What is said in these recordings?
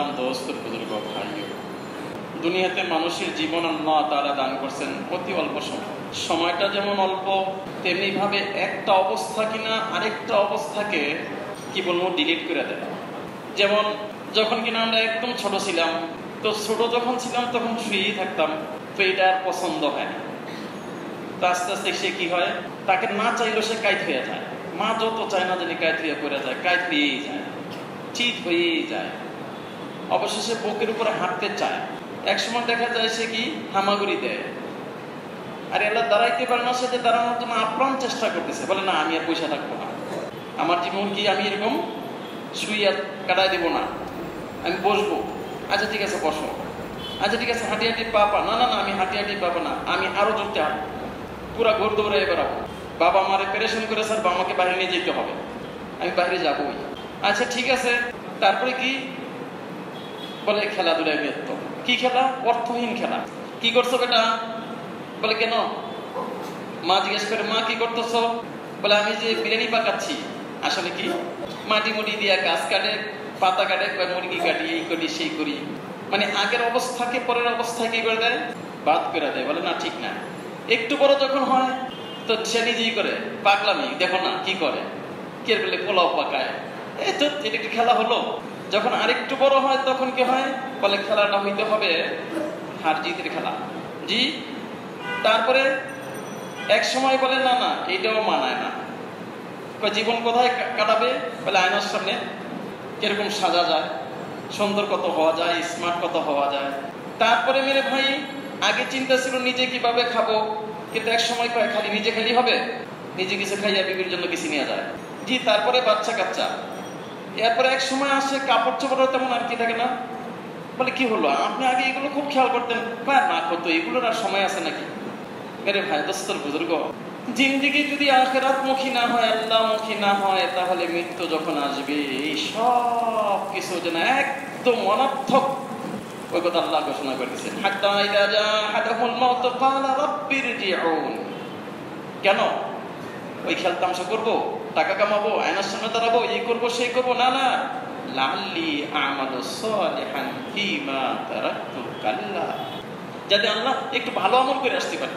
মোহতারাম দোস্ত বুজুর্গ ভাইও, দুনিয়াতে মানুষের জীবন আল্লাহ তাআলা দান করছেন অতি অল্প সময়। সময়টা যেমন অল্প, তেমনি ভাবে একটা অবস্থা কিনা আরেকটা অবস্থাকে কি বলবো ডিলিট করে দেয়। যেমন যখন কিনা আমরা একদম ছোট ছিলাম, তো ছোট যখন ছিলাম তখন শুয়েই থাকতাম, তো এটা আর পছন্দ হয় না। তো আস্তে আস্তে সে কি হয়, তাকে না চাইলেও সে কাইত হয়ে যায়। মা যত চায় না জানি কাইত হয়ে পড়ে যায়, কাইত হয়েই যায়, চিত হয়েই যায়। অবশেষে বুকের উপরে হাঁটতে চায়। একসময় দেখা যায় সে কি হামাগুড়ি দেয়, আর এলা দাঁড়াইতে পারে না, সে যে দাঁড়ানোর জন্য আপ্রাণ চেষ্টা করতেছে, বলে না আমি আর পয়সা থাকবো না, আমার জীবন কি আমি এরকম শুইয়া কাটাই দিব না, আমি বসবো। আচ্ছা ঠিক আছে বসো, আচ্ছা ঠিক আছে হাঁটি হাঁটি পাপা, না না না আমি হাঁটি হাঁটি পাবো না, আমি আরো জোরতে হাঁটবো, পুরা ঘোর দৌড়ে বেড়াবো, বাবা আমারে প্রেশন করে স্যার আমাকে বাইরে নিয়ে যেতে হবে, আমি বাইরে যাবোই। আচ্ছা ঠিক আছে, তারপরে কি বলে খেলাধুলায় ব্যস্ত। কি খেলা? অর্থহীন খেলা। কি করছো বেটা? বলে কেন? মা জিজ্ঞেস করে মা কি করতেছ? বলে আমি যে বিরিয়ানি পাকাচ্ছি। আসলে কি মাটি মুটি দিয়া গাছ কাটে, পাতা কাটে, মুরগি কাটি, এই করি সেই করি। মানে আগের অবস্থাকে পরের অবস্থায় কি করে দেয়, বাদ করে দেয়, বলে না ঠিক না। একটু বড় যখন হয় তো সে নিজেই করে পাগলামি, দেখো না কি করে, কে বলে পোলাও পাকায়, এই তো এটা একটু খেলা হলো। যখন আরেকটু বড় হয় তখন কি হয়, বলে খেলাটা হইতে হবে হার জিতের খেলা। জি, তারপরে এক সময় বলে না না এইটাও মানায় না, জীবন কোথায় কাটাবে, বলে আয়নার সামনে কিরকম সাজা যায়, সুন্দর কত হওয়া যায়, স্মার্ট কত হওয়া যায়। তারপরে মেরে ভাই আগে চিন্তা ছিল নিজে কিভাবে খাবো, কিন্তু এক সময় কয় খালি নিজে খালি হবে, নিজে কিছু খাইয়া বিবির জন্য কিছু নিয়ে যায়। জি, তারপরে বাচ্চা কাচ্চা, এরপরে এক সময় আসে কাপড় চোপড় তেমন আর কি থাকে না। বলে কি হলো, আপনি আগে এগুলো খুব খেয়াল করতেন, না করতো, এগুলোর আর সময় আছে নাকি? মেরে ভাই দোস্তর বুজুর্গ, জিন্দিগি যদি আখিরাতমুখী না হয়, আল্লাহমুখী না হয়, তাহলে মৃত্যু যখন আসবে এই সব কিছু যেন একদম অনর্থক। ওই কথা আল্লাহ ঘোষণা করেছেন, হাত্তা ইযা জাআহাদাহুল মাউত ক্বালা রাব্বিরজিউন। কেন ওই খেলতামশা করবো, টাকা কামাবো, আয়নার সামনে দাঁড়াবো, এই করবো সেই করবো, না না, লাআল্লি আমালু সালিহান ফীমা তারাকতু, কাল্লা, যাতে আল্লাহ একটু ভালো আমল করে আসতে পারে।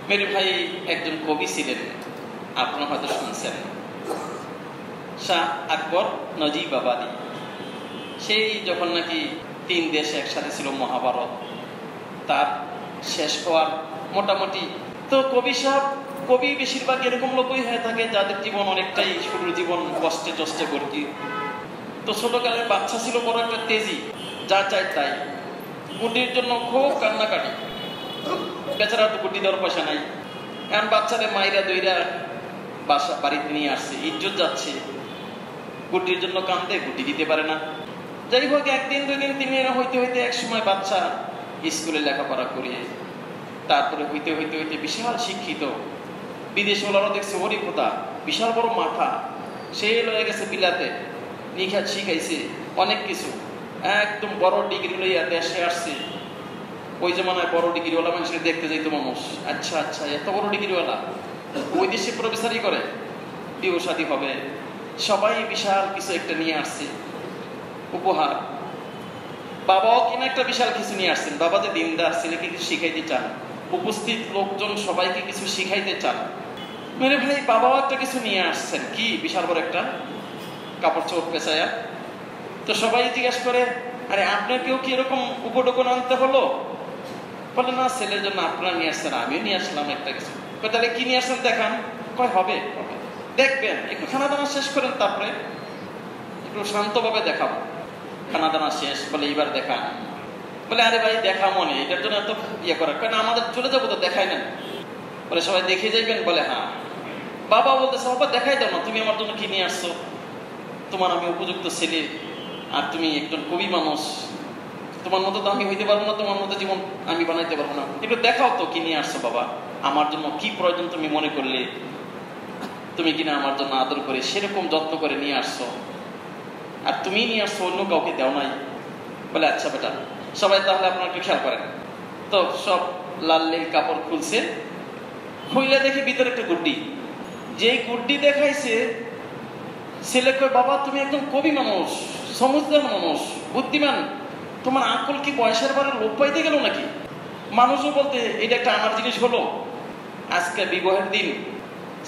মেরে ভাই একজন কবি ছিলেন, আপনারা হয়তো শুনছেন, শাহ আকবর নজিবাবাদী। সেই যখন নাকি 3 দেশ একসাথে ছিল, মহাভারত তার শেষ হওয়ার মোটামুটি, তো কবি সাহেব, কবি বেশিরভাগ এরকম লোকই হয়ে থাকে যাদের জীবন অনেকটাই শুরুর জীবন কষ্টে চষ্টে ভর্তি। তো ছোটকালের বাচ্চা ছিল বড় একটা তেজি, যা চাই তাই, গুটির জন্য খুব কান্নাকাটি, বেচারা তো গুটি দেওয়ার পয়সা নাই। এখন বাচ্চাদের মাইরা দইরা বাসা বাড়িতে নিয়ে আসছে, ইজ্জত যাচ্ছে, গুটির জন্য কান্দে, গুটি দিতে পারে না। যাই হোক, একদিন 2 দিন 3 দিন হইতে হইতে এক সময় বাচ্চা স্কুলে লেখাপড়া করিয়ে তারপরে হইতে হইতে হইতে বিশাল শিক্ষিত, বিদেশ ওলারও দেখছে হরি খোদা বিশাল বড় মাথা, সে লয়ে গেছে বিলাতে, নিখাত শিখাইছে অনেক কিছু, একদম বড় ডিগ্রি লইয়া দেশে আসছে। ওই জমানায় বড় ডিগ্রিওয়ালা মানুষের দেখতে যাইতো মানুষ, আচ্ছা আচ্ছা এত বড় ডিগ্রিওয়ালা, ওই দেশে প্রফেসরই করে, বিয়ে শাদী হবে, সবাই বিশাল কিছু একটা নিয়ে আসছে উপহার। বাবাও কিনা একটা বিশাল কিছু নিয়ে আসছেন, বাবা যে দিনদার, ছেলেকে কিছু শিখাইতে চান, উপস্থিত লোকজন সবাইকে কিছু শিখাইতে চান। মেরে ভাই বাবাও একটা কিছু নিয়ে আসছেন, কি বিশাল বড় একটা কাপড় চোপড় পেঁচায়া। তো সবাই জিজ্ঞাসা করে, আরে আপনার কেউ কি এরকম উপঢৌকন আনতে হলো? বলে না, ছেলের জন্য আপনারা নিয়ে আসছেন, আমিও নিয়ে আসলাম একটা কিছু। তাহলে কি নিয়ে আসছেন দেখান। কয় হবে, দেখবেন, একটু খানা দানা শেষ করেন, তারপরে একটু শান্তভাবে দেখাবো। খানা দানা শেষ, বলে এইবার দেখান। বলে আরে ভাই দেখা মনে, এটার জন্য এত ইয়ে করার, কারণ আমাদের চলে যাবো তো, দেখাই না। বলে সবাই দেখে যাইবেন? বলে হ্যাঁ। বাবা বলতেছে, বাবা দেখাই দাও না, তুমি আমার জন্য কি নিয়ে আসছো, তোমার আমি উপযুক্ত ছেলে, আর তুমি একজন কবি মানুষ, তোমার মতো তো আমি হইতে পারবো না, তোমার মতো জীবন আমি বানাইতে পারবো না, একটু দেখাও তো কি নিয়ে আসছো বাবা, আমার জন্য কি প্রয়োজন তুমি মনে করলে, তুমি কিনা আমার জন্য আদর করে সেরকম যত্ন করে নিয়ে আসছো, আর তুমি নিয়ে আসছো, অন্য কাউকে দেও নাই। বলে আচ্ছা বেটা, সবাই তাহলে আপনারা একটু খেয়াল করেন। তো সব লাল নীল কাপড় খুলছে, খুইলে দেখে ভিতরে একটা গুড্ডি, যেই গুড্ডি দেখাইছে ছেলে কই, বাবা তুমি একদম কবি মানুষ, সমুদ্রের মানুষ, বুদ্ধিমান, তোমার আকল কি বয়সের পরে লোপ পাইতে গেল নাকি? মানুষও বলতে এটা একটা আনার জিনিস হলো। আজকে বিবাহের দিন,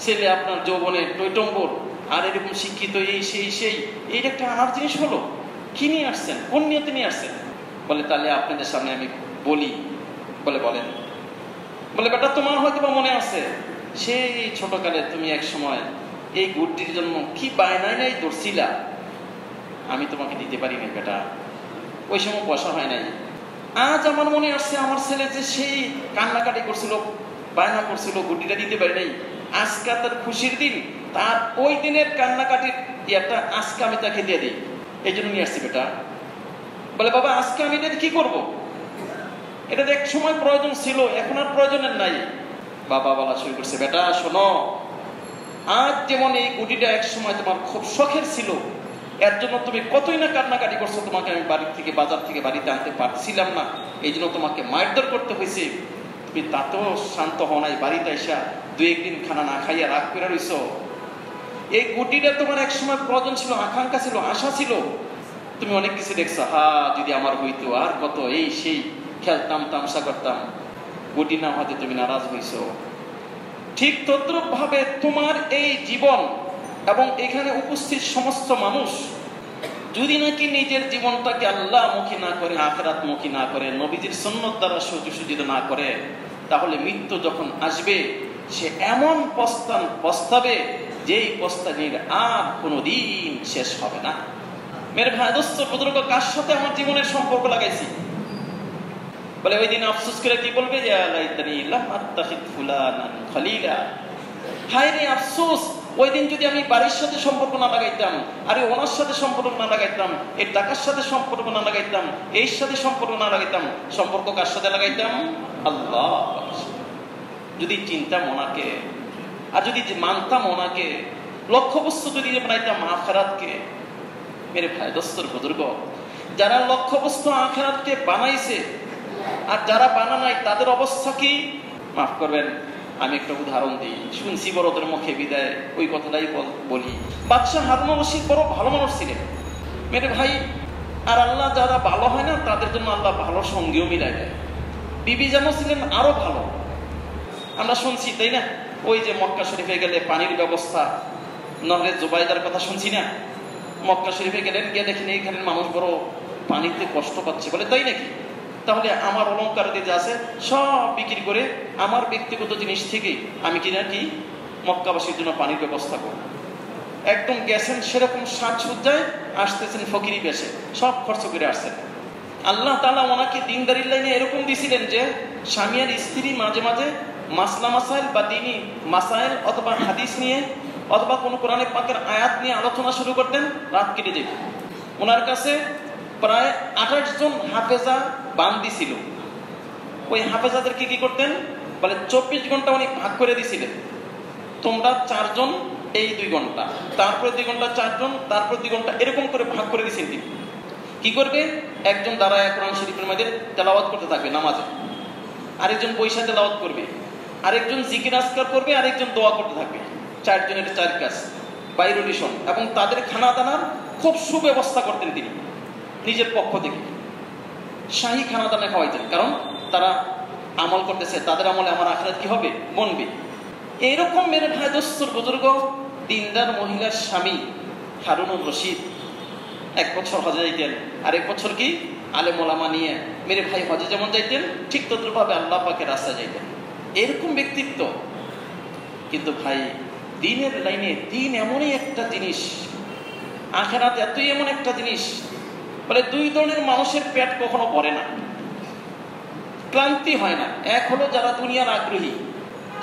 ছেলে আপনার যৌবনে টৈটম্বর, আর এরকম শিক্ষিত, এই সেই এইটা একটা আনার জিনিস হলো। কি নিয়ে আসছেন, কোন নিয়তে নিয়ে আসছেন? বলে তাহলে আপনাদের সামনে আমি বলি। বলে বলেন। বলে বেটা, তোমার হয়তো বা মনে আছে সেই ছোটকালে তুমি এক সময় এই গুড্ডির জন্য কি বায়নাই নাই ধরছিলা, আমি তোমাকে দিতে পারি নাই বেটা, ওই সময় পয়সা হয় নাই। আজ আমার মনে আসছে আমার ছেলে যে সেই কান্নাকাটি করছিল, বায়না করছিল, গুড্ডিটা দিতে পারি নাই। আজকে তার খুশির দিন, তার ওই দিনের কান্নাকাটির একটা আজকে আমি তাকে দিয়ে দিই, এই জন্য নিয়ে আসছি বেটা। বলে বাবা, আজকে আমি এটা কি করব? এটা এক সময় প্রয়োজন ছিল, এখন আর প্রয়োজনের নাই। বাবা বলা শুরু করছে, বেটা শোনো, আজ যেমন এই গুটিটা এক সময় তোমার খুব শখের ছিল, এর জন্য তুমি কতই না কান্নাকাটি করছো, তোমাকে আমি বাড়ি থেকে বাজার থেকে বাড়িতে আনতে পারছিলাম না, এই জন্য তোমাকে মারধর করতে হয়েছে। তুমি তাতেও শান্ত হও নাই, বাড়িতে এসা দুই একদিন খানা না খাইয়া রাগ করে রইছ। এই গুটিটা তোমার এক সময় প্রয়োজন ছিল, আকাঙ্ক্ষা ছিল, আশা ছিল, তুমি অনেক কিছু দেখছো, যদি আমার হইতো, আর কত এই সেই খেলতাম, তামসা করতাম, গুটি না হতে তুমি নারাজ হইছ। ঠিক তদ্রুপ ভাবে তোমার এই জীবন এবং এখানে উপস্থিত সমস্ত মানুষ যদি নাকি নিজের জীবনটাকে আল্লাহমুখী না করে, আখিরাতমুখী না করে, নবীজির সুন্নাত দ্বারা সুসজ্জিত না করে, তাহলে মৃত্যু যখন আসবে সে এমন পস্তাবে যেই পস্তানির আর কোনোদিন শেষ হবে না। মেরে ভাই দোস্ত বুজুর্গ, কার সাথে আমার জীবনের সম্পর্ক লাগাইছি? বলে ওই দিন আফসোস করে কি বলবে, যে লাইতানি লাম আত্তাখিদ ফুলানান খলিলা, হায় রে আফসোস, ওই দিন যদি আমি বাড়ির সাথে সম্পর্ক না লাগাইতাম, আরে ওনার সাথে সম্পর্ক না লাগাইতাম, এই টাকার সাথে সম্পর্ক না লাগাইতাম, এর সাথে সম্পর্ক না লাগাইতাম, সম্পর্ক কার সাথে লাগাইতাম? আল্লাহ। যদি চিনতাম ওনাকে, আর যদি মানতাম ওনাকে, লক্ষ্যবস্তু যদি বানাইতাম আখিরাতকে। মেরে ভাই দোস্তর বুজুর্গ, যারা লক্ষ্যবস্তু আখিরাতকে বানাইছে আর যারা বানা নাই, তাদের অবস্থা কি? মাফ করবেন, আমি একটা উদাহরণ দিই, শুনছি বড়দের মুখে বিদায়, ওই কথাটাই বলি। বাদশাহ হারুন রশিদ বড় ভালো মানুষ ছিলেন মেরে ভাই, আর আল্লাহ যারা ভালো হয় না তাদের জন্য আল্লাহ ভালো সঙ্গীও মিলাই দেয়। বিবি যেমন ছিলেন আরো ভালো, আমরা শুনছি তাই না, ওই যে মক্কা শরীফে গেলে পানির ব্যবস্থা, নহরে জুবাইদার কথা শুনছি না, মক্কা শরীফে গেলেন, গিয়ে দেখেন এইখানে মানুষ বড় পানিতে কষ্ট পাচ্ছে, বলে তাই নাকি? তাহলে আমার অলঙ্কার যে আছে সব বিক্রি করে আমার ব্যক্তিগত জিনিস থেকে আমি কিনা কি মক্কাবাসীর জন্য পানির ব্যবস্থা করব। একদম গেছেন সেরকম সাজসজ্জায়, আসতেছেন ফকিরি বেশে, সব খরচ করে আসছেন। আল্লাহ তাআলা ওনাকে দিনদারির লাইনে এরকম দিয়েছিলেন যে স্বামী আর স্ত্রী মাঝে মাঝে মাসলা মাসাইল বা দিনী মাসাইল অথবা হাদিস নিয়ে অথবা কোনো কোরআনে পাকের আয়াত নিয়ে আলোচনা শুরু করতেন, রাত কেটে যেত। ওনার কাছে প্রায় 28 জন হাফেজা বান্দি ছিল। ওই হাফেজাদেরকে কি করতেন, বলে 24 ঘন্টা উনি ভাগ করে দিয়েছিলেন, তোমরা 4 জন এই 2 ঘন্টা, তারপরে 2 ঘন্টা 4 জন, তারপর 2 ঘন্টা, এরকম করে ভাগ করে দিয়েছেন। তিনি কি করবে, একজন দাঁড়ায় কোরআন শরীফের মধ্যে তেলাওয়াত করতে থাকবে নামাজে, আরেকজন বৈশা তেলাওয়াত করবে, আরেকজন জিকির আজকার করবে, আরেকজন দোয়া করতে থাকবে। 4 জনের 4 কাজ, বাইরুলিশন, এবং তাদের খানা দানার খুব সুব্যবস্থা করতেন তিনি নিজের পক্ষ থেকে। শাহী খানা দানা খাওয়াইতেন, কারণ তারা আমল করতেছে, তাদের আমলে আমার আখিরাত কি হবে, বনবে। এইরকম মেরে ভাই দোস্তর বুজুর্গ দিনদার মহিলার স্বামী হারুনুর রশিদ 1 বছর হজে যাইতেন, আর 1 বছর কি আলেম ওলামা নিয়ে মেরে ভাই হজে যেমন যাইতেন, ঠিক তদ্রুপভাবে আল্লাহ পাকের রাস্তায় যাইতেন। এরকম ব্যক্তিত্ব। কিন্তু ভাই দিনের লাইনে দিন এমনই একটা জিনিস, আখিরাত এতই এমন একটা জিনিস, বলে 2 ধরনের মানুষের পেট কখনো ভরে না, ক্লান্তি হয় না। এক হলো যারা দুনিয়ার আগ্রহী,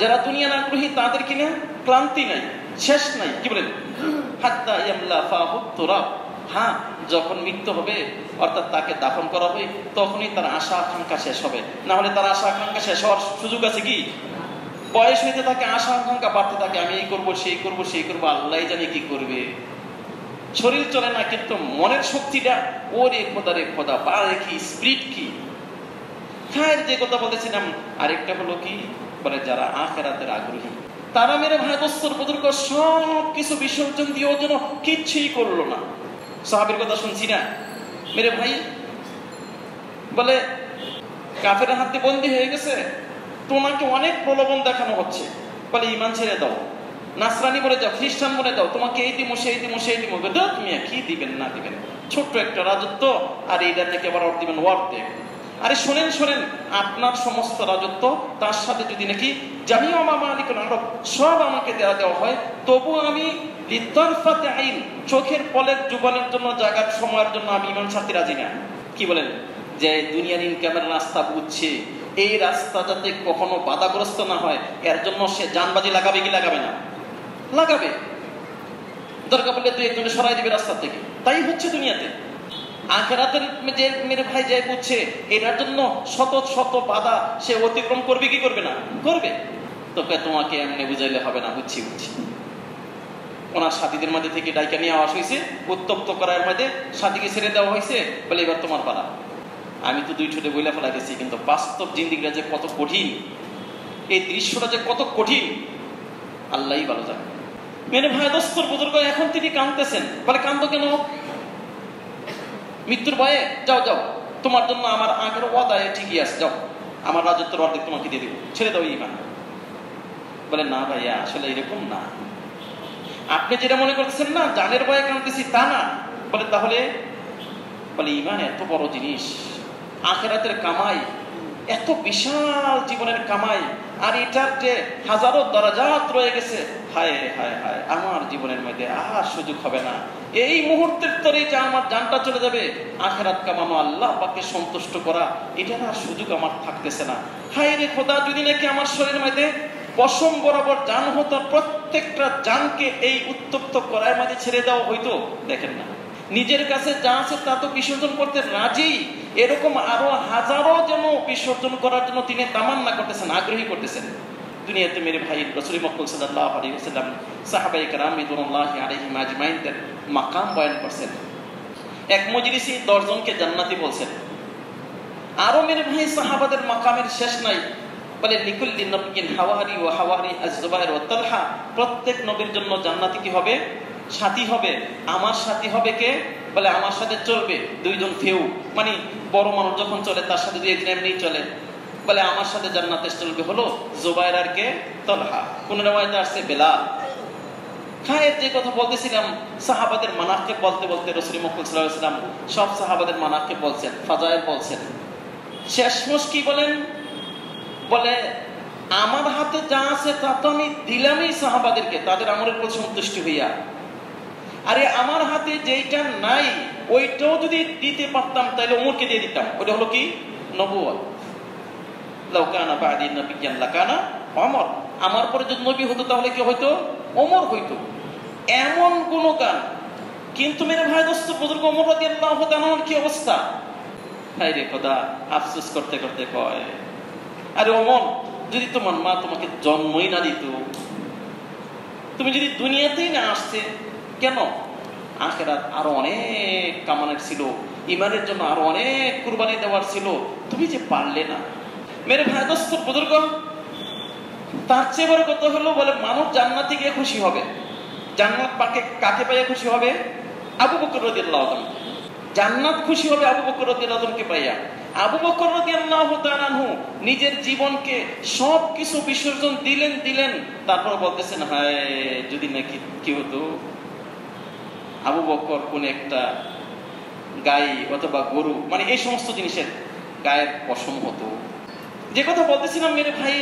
যারা দুনিয়ার আগ্রহী তাদের কিনা ক্লান্তি নাই, শেষ নাই, কি বলেন, হাত্তা ইয়ামলা ফাহুত তুরাব। হ্যাঁ, যখন মৃত্যু হবে অর্থাৎ তাকে দাফন করা হবে, তখনই তার আশা আকাঙ্ক্ষা শেষ হবে, না হলে তার আশা আকাঙ্ক্ষা শেষ হওয়ার সুযোগ আছে কি? বয়স হইতে থাকে, আশা আকাঙ্ক্ষা বাড়তে থাকে, আমি এই করবো সেই করবো সেই করবো, আল্লাহ জানে কি করবে। শরীর চলে না, কিন্তু মনের শক্তিটা ওরে খোদা রে খোদা, পারে কি স্পিরিট কি। খায়ের যে কথা বলতেছিলাম, আরেকটা হলো কি বলে যারা আখিরাতের আগ্রহী, তারা মেরে ভাই দোস্তর বুজুর্গ সব কিছু বিসর্জন দিয়েও যেন কিচ্ছুই করলো না, সাহাবীর কথা শুনছি না মেরে ভাই, বলে কাফের হাতে বন্দী হয়ে গেছে, তোমাকে অনেক প্রলোভন দেখানো হচ্ছে, বলে ঈমান ছেড়ে দাও, নাসরানি বলে যাও, খ্রিস্টান বলে দাও, তোমাকে এই দিমো সেই দিমো সেই দিমো। তুমি কি দিবেন না দিবেন, ছোট্ট একটা রাজত্ব, আর এইটা থেকে আবার অর্ধ দিবেন অর্ধেক। আরে শোনেন শোনেন, আপনার সমস্ত রাজত্ব তার সাথে যদি নাকি জামিউ মামালিকুল আরব সব আমাকে দেওয়া হয়, তবু আমি লিতারফাতে আইন, চোখের পলক যুবনের জন্য, জাগার সময়ের জন্য আমি ঈমান ছাড়তে রাজি না। কি বলেন, যে দুনিয়ার ইনকামের রাস্তা বুঝছে, এই রাস্তা যাতে কখনো বাধাগ্রস্ত না হয়, এর জন্য সে জানবাজি লাগাবে কি লাগাবে না? লাগাবে। দরকার পড়লে তুই একজনে সরাই দিবে রাস্তা থেকে। তাই হচ্ছে দুনিয়াতে। আখিরাতের যে মেরে ভাই যে বুঝছে, এটার জন্য শত শত বাধা সে অতিক্রম করবে কি করবে না? করবে। তোকে তোমাকে এমনি বুঝাইলে হবে না, বুঝছি বুঝছি। ওনার সাথীদের মধ্যে থেকে ডাইকা নিয়ে আওয়াজ হয়েছে, উত্তপ্ত করার মধ্যে সাথীকে ছেড়ে দেওয়া হয়েছে, বলে এবার তোমার পালা। আমি তো দুই ঠোঁটে বইলা ফেলা গেছি, কিন্তু বাস্তব জিন্দিগিটা যে কত কঠিন, এই দৃশ্যটা যে কত কঠিন আল্লাহই ভালো জানে। মেরে ভাই দোস্তর বুজুর্গ, এখন তিনি কাঁদতেছেন, বলে কান্দো কেন? মৃত্যুর ভয়ে? যাও যাও, তোমার জন্য আমার আগের ওয়াদা ঠিকই আছে, যাও, আমার রাজত্বের অর্ধেক তোমাকে দিয়ে দিব, ছেড়ে দাও ঈমান। বলে না ভাইয়া, আসলে এরকম না, আপনি যেটা মনে করতেছেন না জানের ভয়ে কাঁদতেছি, তা না। বলে তাহলে? বলে ঈমান এত বড় জিনিস, আখিরাতের কামাই, এত বিশাল জীবনের কামাই, আর এটার যে হাজারো দরাজাত রয়ে গেছে, হায় হায় হায়, আমার জীবনের মধ্যে আর সুযোগ হবে না। এই মুহূর্তের তরে যে আমার জানটা চলে যাবে, আখিরাত কামানো, আল্লাহ পাককে সন্তুষ্ট করা, এটার আর সুযোগ আমার থাকতেছে না। হায় রে খোদা, যদি নাকি আমার শরীরের মধ্যে পশম বরাবর জান হতো, প্রত্যেকটা জানকে এই উত্তপ্ত করার মাঝে ছেড়ে দেওয়া হইতো। দেখেন না, নিজের কাছে যা আছে তা তো বিসর্জন করতে রাজি, এরকম আরো হাজারো যেন বিসর্জন করার জন্য তিনি তামান্না করতেছেন, আগ্রহী করতেছেন। দুনিয়াতে মেরে ভাই রাসূল মুহাম্মদ সাল্লাল্লাহু আলাইহি ওয়াসাল্লাম সাহাবায়ে কেরাম রিদওয়ানুল্লাহি আলাইহিম আজমাইনদের মাকাম বয়ান করছেন। এক মজলিসে 10 জনকে জান্নাতি বলছেন। আরো মেরে ভাই সাহাবাদের মাকামের শেষ নাই। বলে লিকুল্লি নবিয়্যিন হাওয়ারি ওয়া হাওয়ারি আয-যুবাইর ওয়া তালহা, প্রত্যেক নবীর জন্য জান্নাতি কি হবে? সাথী হবে। আমার সাথী হবে কে? বলে আমার সাথে চলবে 2 জন ফেউ, মানে বড় মানুষ যখন চলে তার সাথে 2 জন এমনি চলে। বলে আমার সাথে জান্নাতে চলবে হলো জুবাইর আর কে? তালহা। কোন riwayate আসছে বেলাল। খায়ের যে কথা বলতেছিলাম, সাহাবাদের মানাকিব বলতে বলতে রাসূল মুহাম্মদ সাল্লাল্লাহু আলাইহি ওয়াসাল্লাম সব সাহাবাদের মানাকিব বলছেন, ফাজাইল বলছেন। শেষমেশ কি বলেন? বলে আমার হাতে যা আছে তা তো আমি দিলামই সাহাবাদেরকে, তাদের আমলের প্রতি সন্তুষ্ট হইয়া। আরে আমার হাতে যেইটা নাই ওইটাও যদি দিতে পারতাম তাহলে ওমরকে দিয়ে দিতাম। ওটা হলো কি? নবুয়ত। লাউ কানা বাদি নবিয়্যান লাকানা ওমর, আমার পরে যদি নবী হতো তাহলে কি হইতো? ওমর হইতো। এমন কোন গান। কিন্তু মেরে ভাই দোস্ত বুজুর্গ, ওমর রাদিয়াল্লাহু তাআলার কি অবস্থা? হায় রে খোদা, আফসোস করতে করতে কয়, আরে ওমর, যদি তোমার মা তোমাকে জন্মই না দিত, তুমি যদি দুনিয়াতেই না আসতে, কেন? আখিরাত আরো অনেক কামানের ছিল, ঈমানের জন্য আরো অনেক কুরবানি দেওয়ার ছিল, তুমি যে পারলে না। মেরে ভাই দোস্ত বুজুর্গ, তার চেয়ে বড় কথা হলো, বলে মানুষ জান্নাতে গিয়ে খুশি হবে। জান্নাত পাকে কাকে পাইয়া খুশি হবে? আবু বকর রাদিয়াল্লাহু তাআলা। জান্নাত খুশি হবে আবু বকর রাদিয়াল্লাহু তাআলাকে পাইয়া। আবু বকর রাদিয়াল্লাহু তাআলা নিজের জীবনকে সবকিছু বিসর্জন দিলেন, তারপর বলতেছেন, হায় যদি নাকি কি হতো, আবু বকর কোন একটা গাই অথবা গরু, মানে এই সমস্ত জিনিসের গায়ের পশম হতো। যে কথা বলতেছিলাম মেরে ভাই,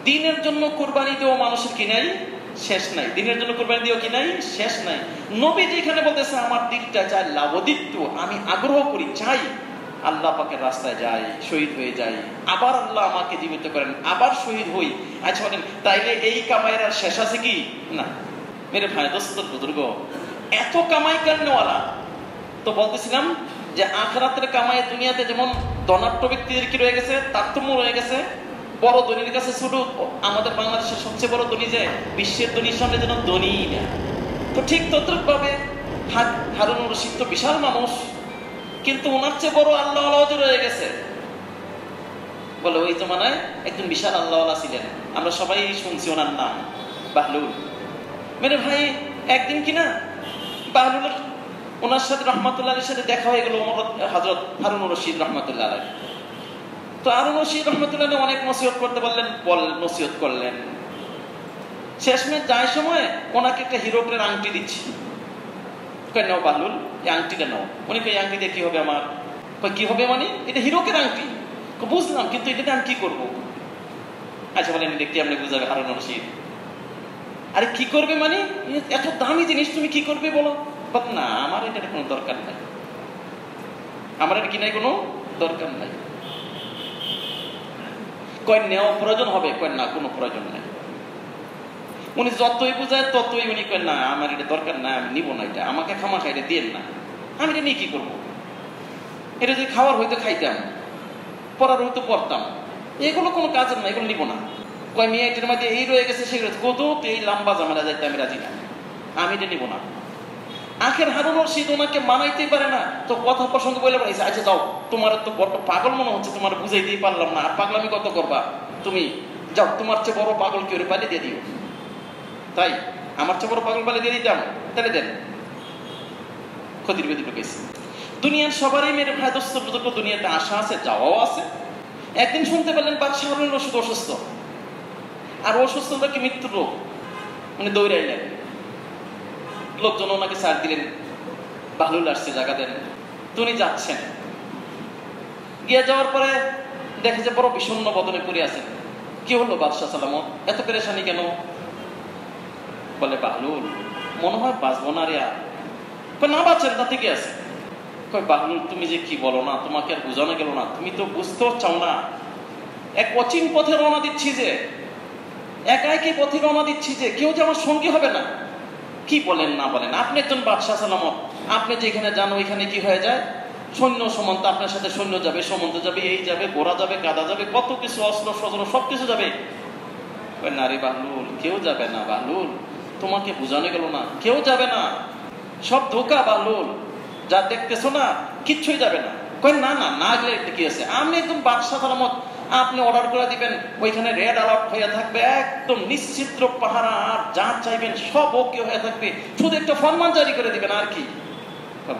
দিনের জন্য কোরবানি দেওয়া মানুষের কি নাই? শেষ নাই। দিনের জন্য কোরবানি দিও কি নাই? শেষ নাই। নবী যেখানে বলতেছে আমার দিলটা চায় লাবদিত্য, আমি আগ্রহ করি, চাই আল্লাহ পাকের রাস্তায় যাই, শহীদ হয়ে যাই, আবার আল্লাহ আমাকে জীবিত করেন, আবার শহীদ হই। আচ্ছা বলেন, তাইলে এই কামাইয়ের আর শেষ আছে কি? না। মেরে ভাই দোস্ত বুজুর্গ, এত কামাই করেনওয়ালা। তো বলতেছিলাম যে আখিরাতের কামাই দুনিয়াতে যেমন ধনাঢ্য ব্যক্তিদের কি রয়ে গেছে, তারতম্য রয়ে গেছে। বড় ধনীর কাছে ছোট, আমাদের বাংলাদেশের সবচেয়ে বড় ধনী যে বিশ্বের ধনীর সামনে যেন ধনী না। তো ঠিক তদ্রুপ ভাবে হারুন রশিদ তো বিশাল মানুষ, কিন্তু ওনার চেয়ে বড় আল্লাহ রয়ে গেছে। বলে ওই জমানায় একজন বিশাল আল্লাহ ছিলেন, আমরা সবাই শুনছি ওনার নাম, বাহলুল। মেরে ভাই একদিন কিনা বাহলুলের ওনার সাথে রহমতুল্লাহর সাথে দেখা হয়ে গেল হযরত হারুনুর রশিদ রহমতুল্লাহ আলাইহি। তো হারুনুর রশিদ রহমতুল্লাহ অনেক নসিহত করতে বললেন, নসিহত করলেন। শেষমেশ যায় সময় ওনাকে একটা হিরোকের আংটি দিচ্ছি, নাও বাহলুল এই আংটিটা নাও। উনি কই আংটি দিয়ে কি হবে আমার? কি হবে মানে? এটা হিরোকের আংটি। বুঝলাম, কিন্তু এটা আমি কি করবো? আচ্ছা বলেন দেখতে আপনি বুঝাবে হারুনুর রশিদ। আরে কি করবে মানে? এত দামি জিনিস তুমি কি করবে বলো? না আমার এটার কোনো দরকার নাই, আমার এটা কি নাই কোনো দরকার নাই। কয় নেওয়া প্রয়োজন হবে? কয় না কোনো প্রয়োজন নাই। উনি যতই বুঝায় ততই উনি কয় না আমার এটা দরকার না, আমি নিব না, এটা আমাকে খামাখা এটা দিয়েন না, আমি এটা নিয়ে কি করবো? এটা যদি খাওয়ার হয়তো খাইতাম, পড়ার হয়তো পড়তাম, এগুলো কোনো কাজের না, এগুলো নিব না। কয় মেয়ে এটার মধ্যে এই রয়ে গেছে সেগুলো কত এই লম্বা জামেলা যাইতে আমি রাজি না, আমি এটা নিব না। আখের হারুনুর রশিদ ওনাকে মানাইতেই পারে না, তো কথা প্রসঙ্গ বলে বলেছে আচ্ছা যাও, তোমার তো বড় পাগল মনে হচ্ছে, তোমার বুঝাইতেই পারলাম না, আর পাগলামি কত করবা তুমি, যাও তোমার চেয়ে বড় পাগল কি ওরে পালিয়ে দিয়ে দিও। তাই আমার চেয়ে বড় পাগল পালিয়ে দিয়ে দিতাম, তাহলে দেন। ক্ষতির বেদি ঢুকেছে। দুনিয়ার সবারই মেরে ভাই দোস্ত বুজুর্গ দুনিয়াতে আসা আছে, যাওয়াও আছে। একদিন শুনতে পেলেন বাদশাহ হারুনুর রশিদ অসুস্থ, আর অসুস্থতা কি মৃত্যুর রোগ। উনি দৌড়াইলেন, লোকজন ওনাকে সার দিলেন, বাহলুল আসছে জায়গা দেন। তো উনি যাচ্ছেন, গিয়ে যাওয়ার পরে দেখে যে বড় বিষণ্ণ বদনে পড়ে আছেন। কি হলো বাদশাহ সালামত, এত পেরেশানি কেন? বলে বাহলুল মনে হয় বাঁচবো না রে আর। না বাঁচেন, তা থেকে আছে। কয় বাহলুল তুমি যে কি বলো না, তোমাকে আর বোঝানো গেল না, তুমি তো বুঝতেও চাও না। এক অচিন পথে রওনা দিচ্ছি যে, একাই কি পথে রওনা দিচ্ছি যে, কেউ যে আমার সঙ্গী হবে না। কি বলেন না বলেন, আপনি একজন বাদশাহ সালামত, আপনি যেখানে যান ওইখানে কি হয়ে যায়, সৈন্য সমান্ত আপনার সাথে সৈন্য যাবে, সমন্ত যাবে, এই যাবে, ঘোড়া যাবে, গাদা যাবে, কত কিছু অস্ত্র শস্ত্র সবকিছু যাবে। নারী বাহলুল কেউ যাবে না বাহলুল, তোমাকে বোঝানো গেল না, কেউ যাবে না, সব ধোকা বাহলুল, যা দেখতেছো না কিচ্ছুই যাবে না। কয় না না না গেলে কি আছে, আমি একদম বাদশাহ সালামত, আপনি অর্ডার করে দিবেন, ওইখানে রেড অ্যালার্ট হয়ে থাকবে, একদম নিশ্চিদ্র পাহারা, আর যা চাইবেন সব ওকে হয়ে থাকবে, শুধু একটা ফরমান জারি করে দিবেন আর কি।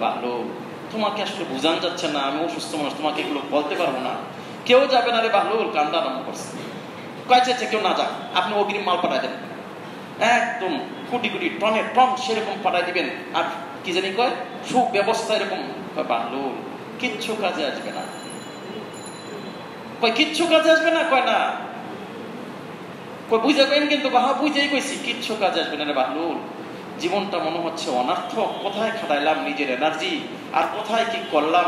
ভালো, তোমাকে আসলে বুঝান যাচ্ছে না, আমি অসুস্থ মানুষ, তোমাকে এগুলো বলতে পারবো না, কেউ যাবে না রে বাহলুল। কান্দা আরম্ভ করছে। কয়েছে কেউ না যাক, আপনি অগ্রিম মাল পাঠাই দেন, একদম কোটি কোটি টনে টন সেরকম পাঠাই দিবেন, আর কি জানি কয় সুব্যবস্থা এরকম। বাহলুল কিচ্ছু কাজে আসবে না। কয় কিচ্ছু কাজে আসবে না? কয় না। কয় বুঝে কেন? কিন্তু বুঝেই কইছি কিচ্ছু কাজে আসবে না রে বাহলুল, জীবনটা মনে হচ্ছে অনার্থক, কোথায় খাটাইলাম নিজের এনার্জি, আর কোথায় কি করলাম।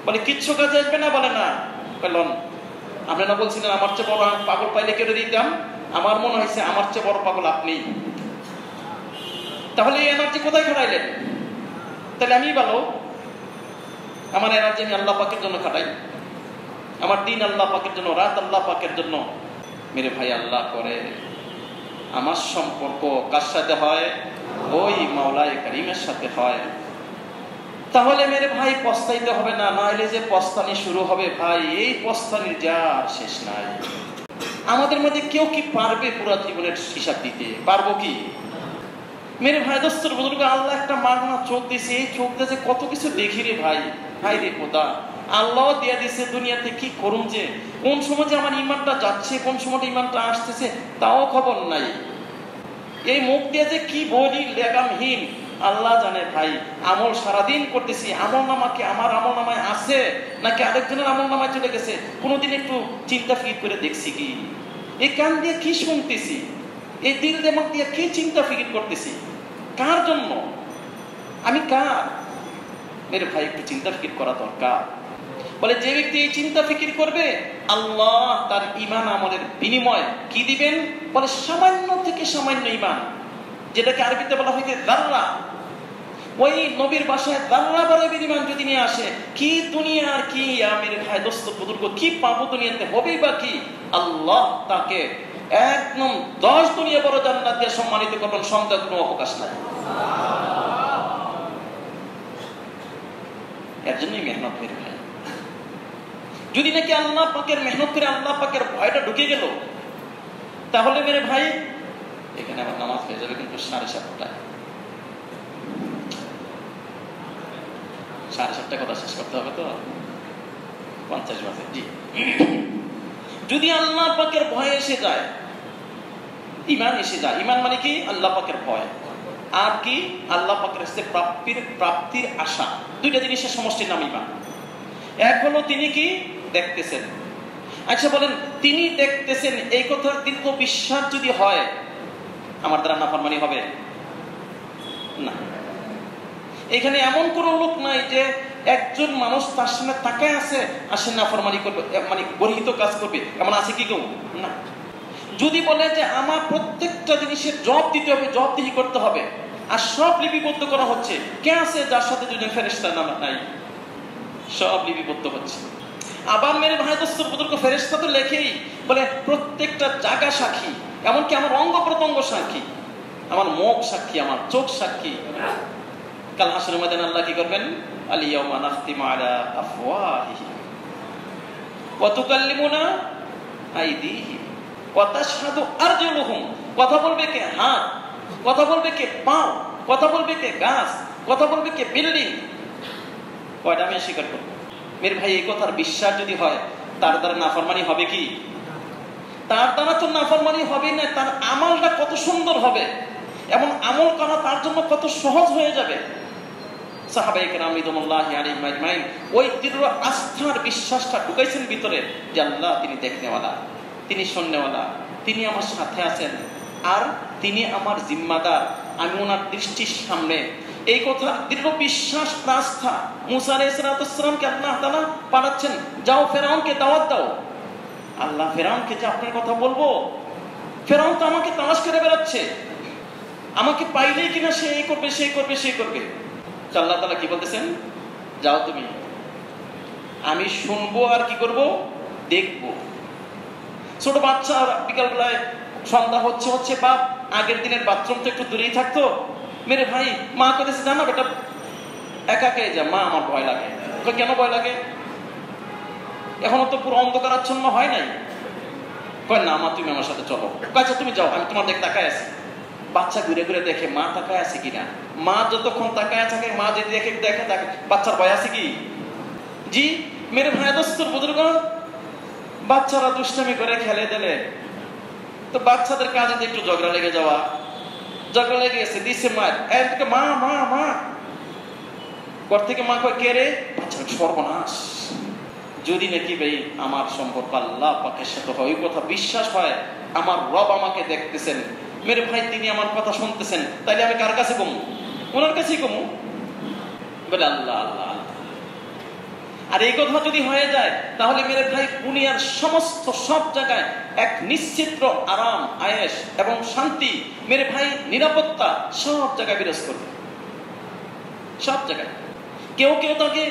বলে কিচ্ছু কাজে আসবে না? বলে না। বললেন আপনি না বলছিলেন আমার চেয়ে বড় পাগল পাইলে কেটে দিতাম, আমার মনে হয়েছে আমার চেয়ে বড় পাগল আপনি, তাহলে এই এনার্জি কোথায় খাটাইলেন? তাহলে আমি ভালো, আমার এনার্জি আমি আল্লাহ পাকের জন্য খাটাই, আমার দিন আল্লাহ পাকের জন্য, রাত আল্লাহ পাকের জন্য। মেরে ভাই আল্লাহ করে আমার সম্পর্ক কার সাথে হয়? ওই মাওলায়ে কারীমের সাথে হয়। তাহলে মেরে ভাই পস্তাইতে হবে না, নাইলে যে পস্তানি শুরু হবে ভাই, এই পস্তানির যার শেষ নাই। আমাদের মধ্যে কেউ কি পারবে পুরো জীবনের হিসাব দিতে? পারবো কি? মেরে ভাই দোস্তর বুজুর্গ, আল্লাহ একটা মাগনা চোখ দিছে, এই চোখ দিয়ে কত কিছু দেখি রে ভাই। ভাই রে খোদা, আল্লাহ দিয়া দিছে দুনিয়াতে, কি করুন যে কোন সময় যে আমার ইমানটা যাচ্ছে, কোন সময় ইমানটা আসতেছে তাও খবর নাই। এই মুখ দিয়ে যে কি বলি লেগামহীন আল্লাহ জানে ভাই। আমল সারাদিন করতেছি, আমল নামাকে আমার আমল নামায় আছে নাকি আরেকজনের আমল নামায় চলে গেছে, কোনোদিন একটু চিন্তা ফিকির করে দেখছি কি? এই কান দিয়ে কি শুনতেছি, এই দিল দেমাগ দিয়ে কি চিন্তা ফিকির করতেছি, কার জন্য, আমি কার? মেরে ভাই একটু চিন্তা ফিকির করা দরকার। বলে যে ব্যক্তি এই চিন্তা ফিকির করবে, আল্লাহ তার ঈমান আমলের বিনিময় কি দিবেন? বলে সামান্য থেকে সামান্য ঈমান, যেটাকে আরবিতে বলা হয় যাররা। ওই নবীর ভাষায় যাররা বলে বিনিময় যদি নিয়ে আসে, কি দুনিয়া আর কি মেরে ভাই দোস্ত বুজুর্গ, কি পাবো দুনিয়াতে, হবেই বা কি? আল্লাহ তাকে একদম 10 দুনিয়া বড় জান্নাত দিয়ে সম্মানিত করবেন, সন্দেহ কোনো অবকাশ নাই। এর জন্যই মেহনত মেরে ভাই। যদি নাকি আল্লাহ পাকের মেহনত করে আল্লাহ পাকের ভয়টা ঢুকে গেল, তাহলে মেরে ভাই এখানে আমার নামাজ হয়ে যাবে কিন্তু 7:30টায়। 7:30 কথা শেষ করতে হবে তো, 50 বাজে। জি, যদি আল্লাহ পাকের ভয় এসে যায়, ঈমান এসে যায়। ঈমান মানে কি? আল্লাহ পাকের ভয়, আর কি? আল্লাহ পাকের কাছে প্রাপ্তির আশা। দুইটা জিনিসের সমষ্টির নাম ঈমান। এক হলো তিনি কি দেখতেছেন। আচ্ছা বলেন, তিনি দেখতেছেন এই কথার দীর্ঘ বিশ্বাস যদি হয়, আমার দ্বারা নাফরমানি হবে না। এখানে এমন কোন লোক নাই যে একজন মানুষ তার সামনে তাকায় আছে আর সে নাফরমানি করবে, মানে গর্হিত কাজ করবে, এমন আছে কি কেউ? না। যদি বলে যে আমার প্রত্যেকটা জিনিসের জবাব দিতে হবে, জবাবদিহি করতে হবে, আর সব লিপিবদ্ধ করা হচ্ছে, কে আছে যার সাথে দুজন ফেরেশতা নাম নাই? সব লিপিবদ্ধ হচ্ছে। আবার মেরে ভাই দোস্তর বুজুর্গ, ফেরেশতা তো লেখেই, বলে প্রত্যেকটা জায়গা সাক্ষী, এমনকি আমার অঙ্গ প্রত্যঙ্গ সাক্ষী, আমার মুখ সাক্ষী, আমার চোখ সাক্ষী। কাল হাসরের ময়দানে আল্লাহ কি করবেন? আল ইয়াউমা নাখতিমু আলা আফওয়াহিহিম ওয়া তুকাল্লিমুনা আইদিহিম ওয়া তাশহাদু আরজুলুহুম। কথা বলবে কে? হাত। কথা বলবে কে? পা। কথা বলবে কে? গাছ। কথা বলবে কে? বিল্ডিং। কয়টা আমি স্বীকার করব? মেরে ভাই, এই কথার বিশ্বাস যদি হয়, তার দ্বারা নাফরমানি হবে কি? তার দ্বারা তো নাফরমানি হবে না, তার আমলটা কত সুন্দর হবে, এমন আমল করা তার জন্য কত সহজ হয়ে যাবে। সাহাবায়ে কেরাম রিদওয়ানুল্লাহি আলাইহিম আজমাইন ওই দৃঢ় আস্থার বিশ্বাসটা ঢুকাইছেন ভিতরে যে আল্লাহ তিনি দেখনেওয়ালা, তিনি শুননেওয়ালা, তিনি আমার সাথে আছেন, আর তিনি আমার জিম্মাদার, আমি ওনার দৃষ্টির সামনে। এই কথা দৃঢ় বিশ্বাস, আস্থা। মুসা আলাইহিস সালামকে আল্লাহ তাআলা পাঠাচ্ছেন, যাও ফেরাউনকে দাওয়াত দাও। আল্লাহ ফেরাউনকে যে আপনার কথা বলবো, ফেরাউন তো আমাকে তালাশ করে বেড়াচ্ছে, আমাকে পাইলেই কিনা সে এই করবে, সেই করবে, সেই করবে। আল্লাহ তাআলা কি বলতেছেন? যাও তুমি, আমি শুনবো আর কি করব? দেখবো। ছোট বাচ্চা বিকালবেলায় সন্ধ্যা হচ্ছে বাপ, আগের দিনের বাথরুম তো একটু দূরেই থাকতো, মেরে ভাই মা কইতেছে, জানো বেটা একা কে যা। মা, আমার ভয় লাগে। কেন ভয় লাগে? এখনো তো পুরো অন্ধকারাচ্ছন্ন হয় নাই। কয় না মা, তুমি আমার সাথে চলো। আচ্ছা তুমি যাও, আমি তোমার দিকে তাকায় আছি। বাচ্চা ঘুরে ঘুরে দেখে মা তাকায় আছে কিনা। মা যতক্ষণ তাকায় থাকে, মা যদি দেখে বাচ্চার ভয় আছে কি? জি মেরে ভাই দোস্তর বুজুর্গ, বাচ্চারা দুষ্টামি করে খেলে দিলে তো বাচ্চাদের কাজে একটু ঝগড়া লেগে যাওয়া, ঝগড়া লেগে গেছে, দিছে মার, এদিকে মা মা মা, ঘর থেকে মা কয় কে রে? বাচ্চার সর্বনাশ। যদি নাকি ভাই আমার সম্পর্ক আল্লাহ পাকের সাথে হয়, ওই কথা বিশ্বাস হয় আমার রব আমাকে দেখতেছেন, মেরে ভাই তিনি আমার কথা শুনতেছেন, তাইলে আমি কার কাছে কমু? ওনার কাছেই কমু। বলে আল্লাহ আল্লাহ। আর এই কথা যদি হয়ে যায়, তাহলে মেরে ভাই দুনিয়ার সমস্ত সব জায়গায় এক নিশ্চিত আরাম, আয়েশ এবং শান্তি, মেরে ভাই নিরাপত্তা সব জায়গায় বিরাজ করবে, সব জায়গায়। কেউ কেউ তাকে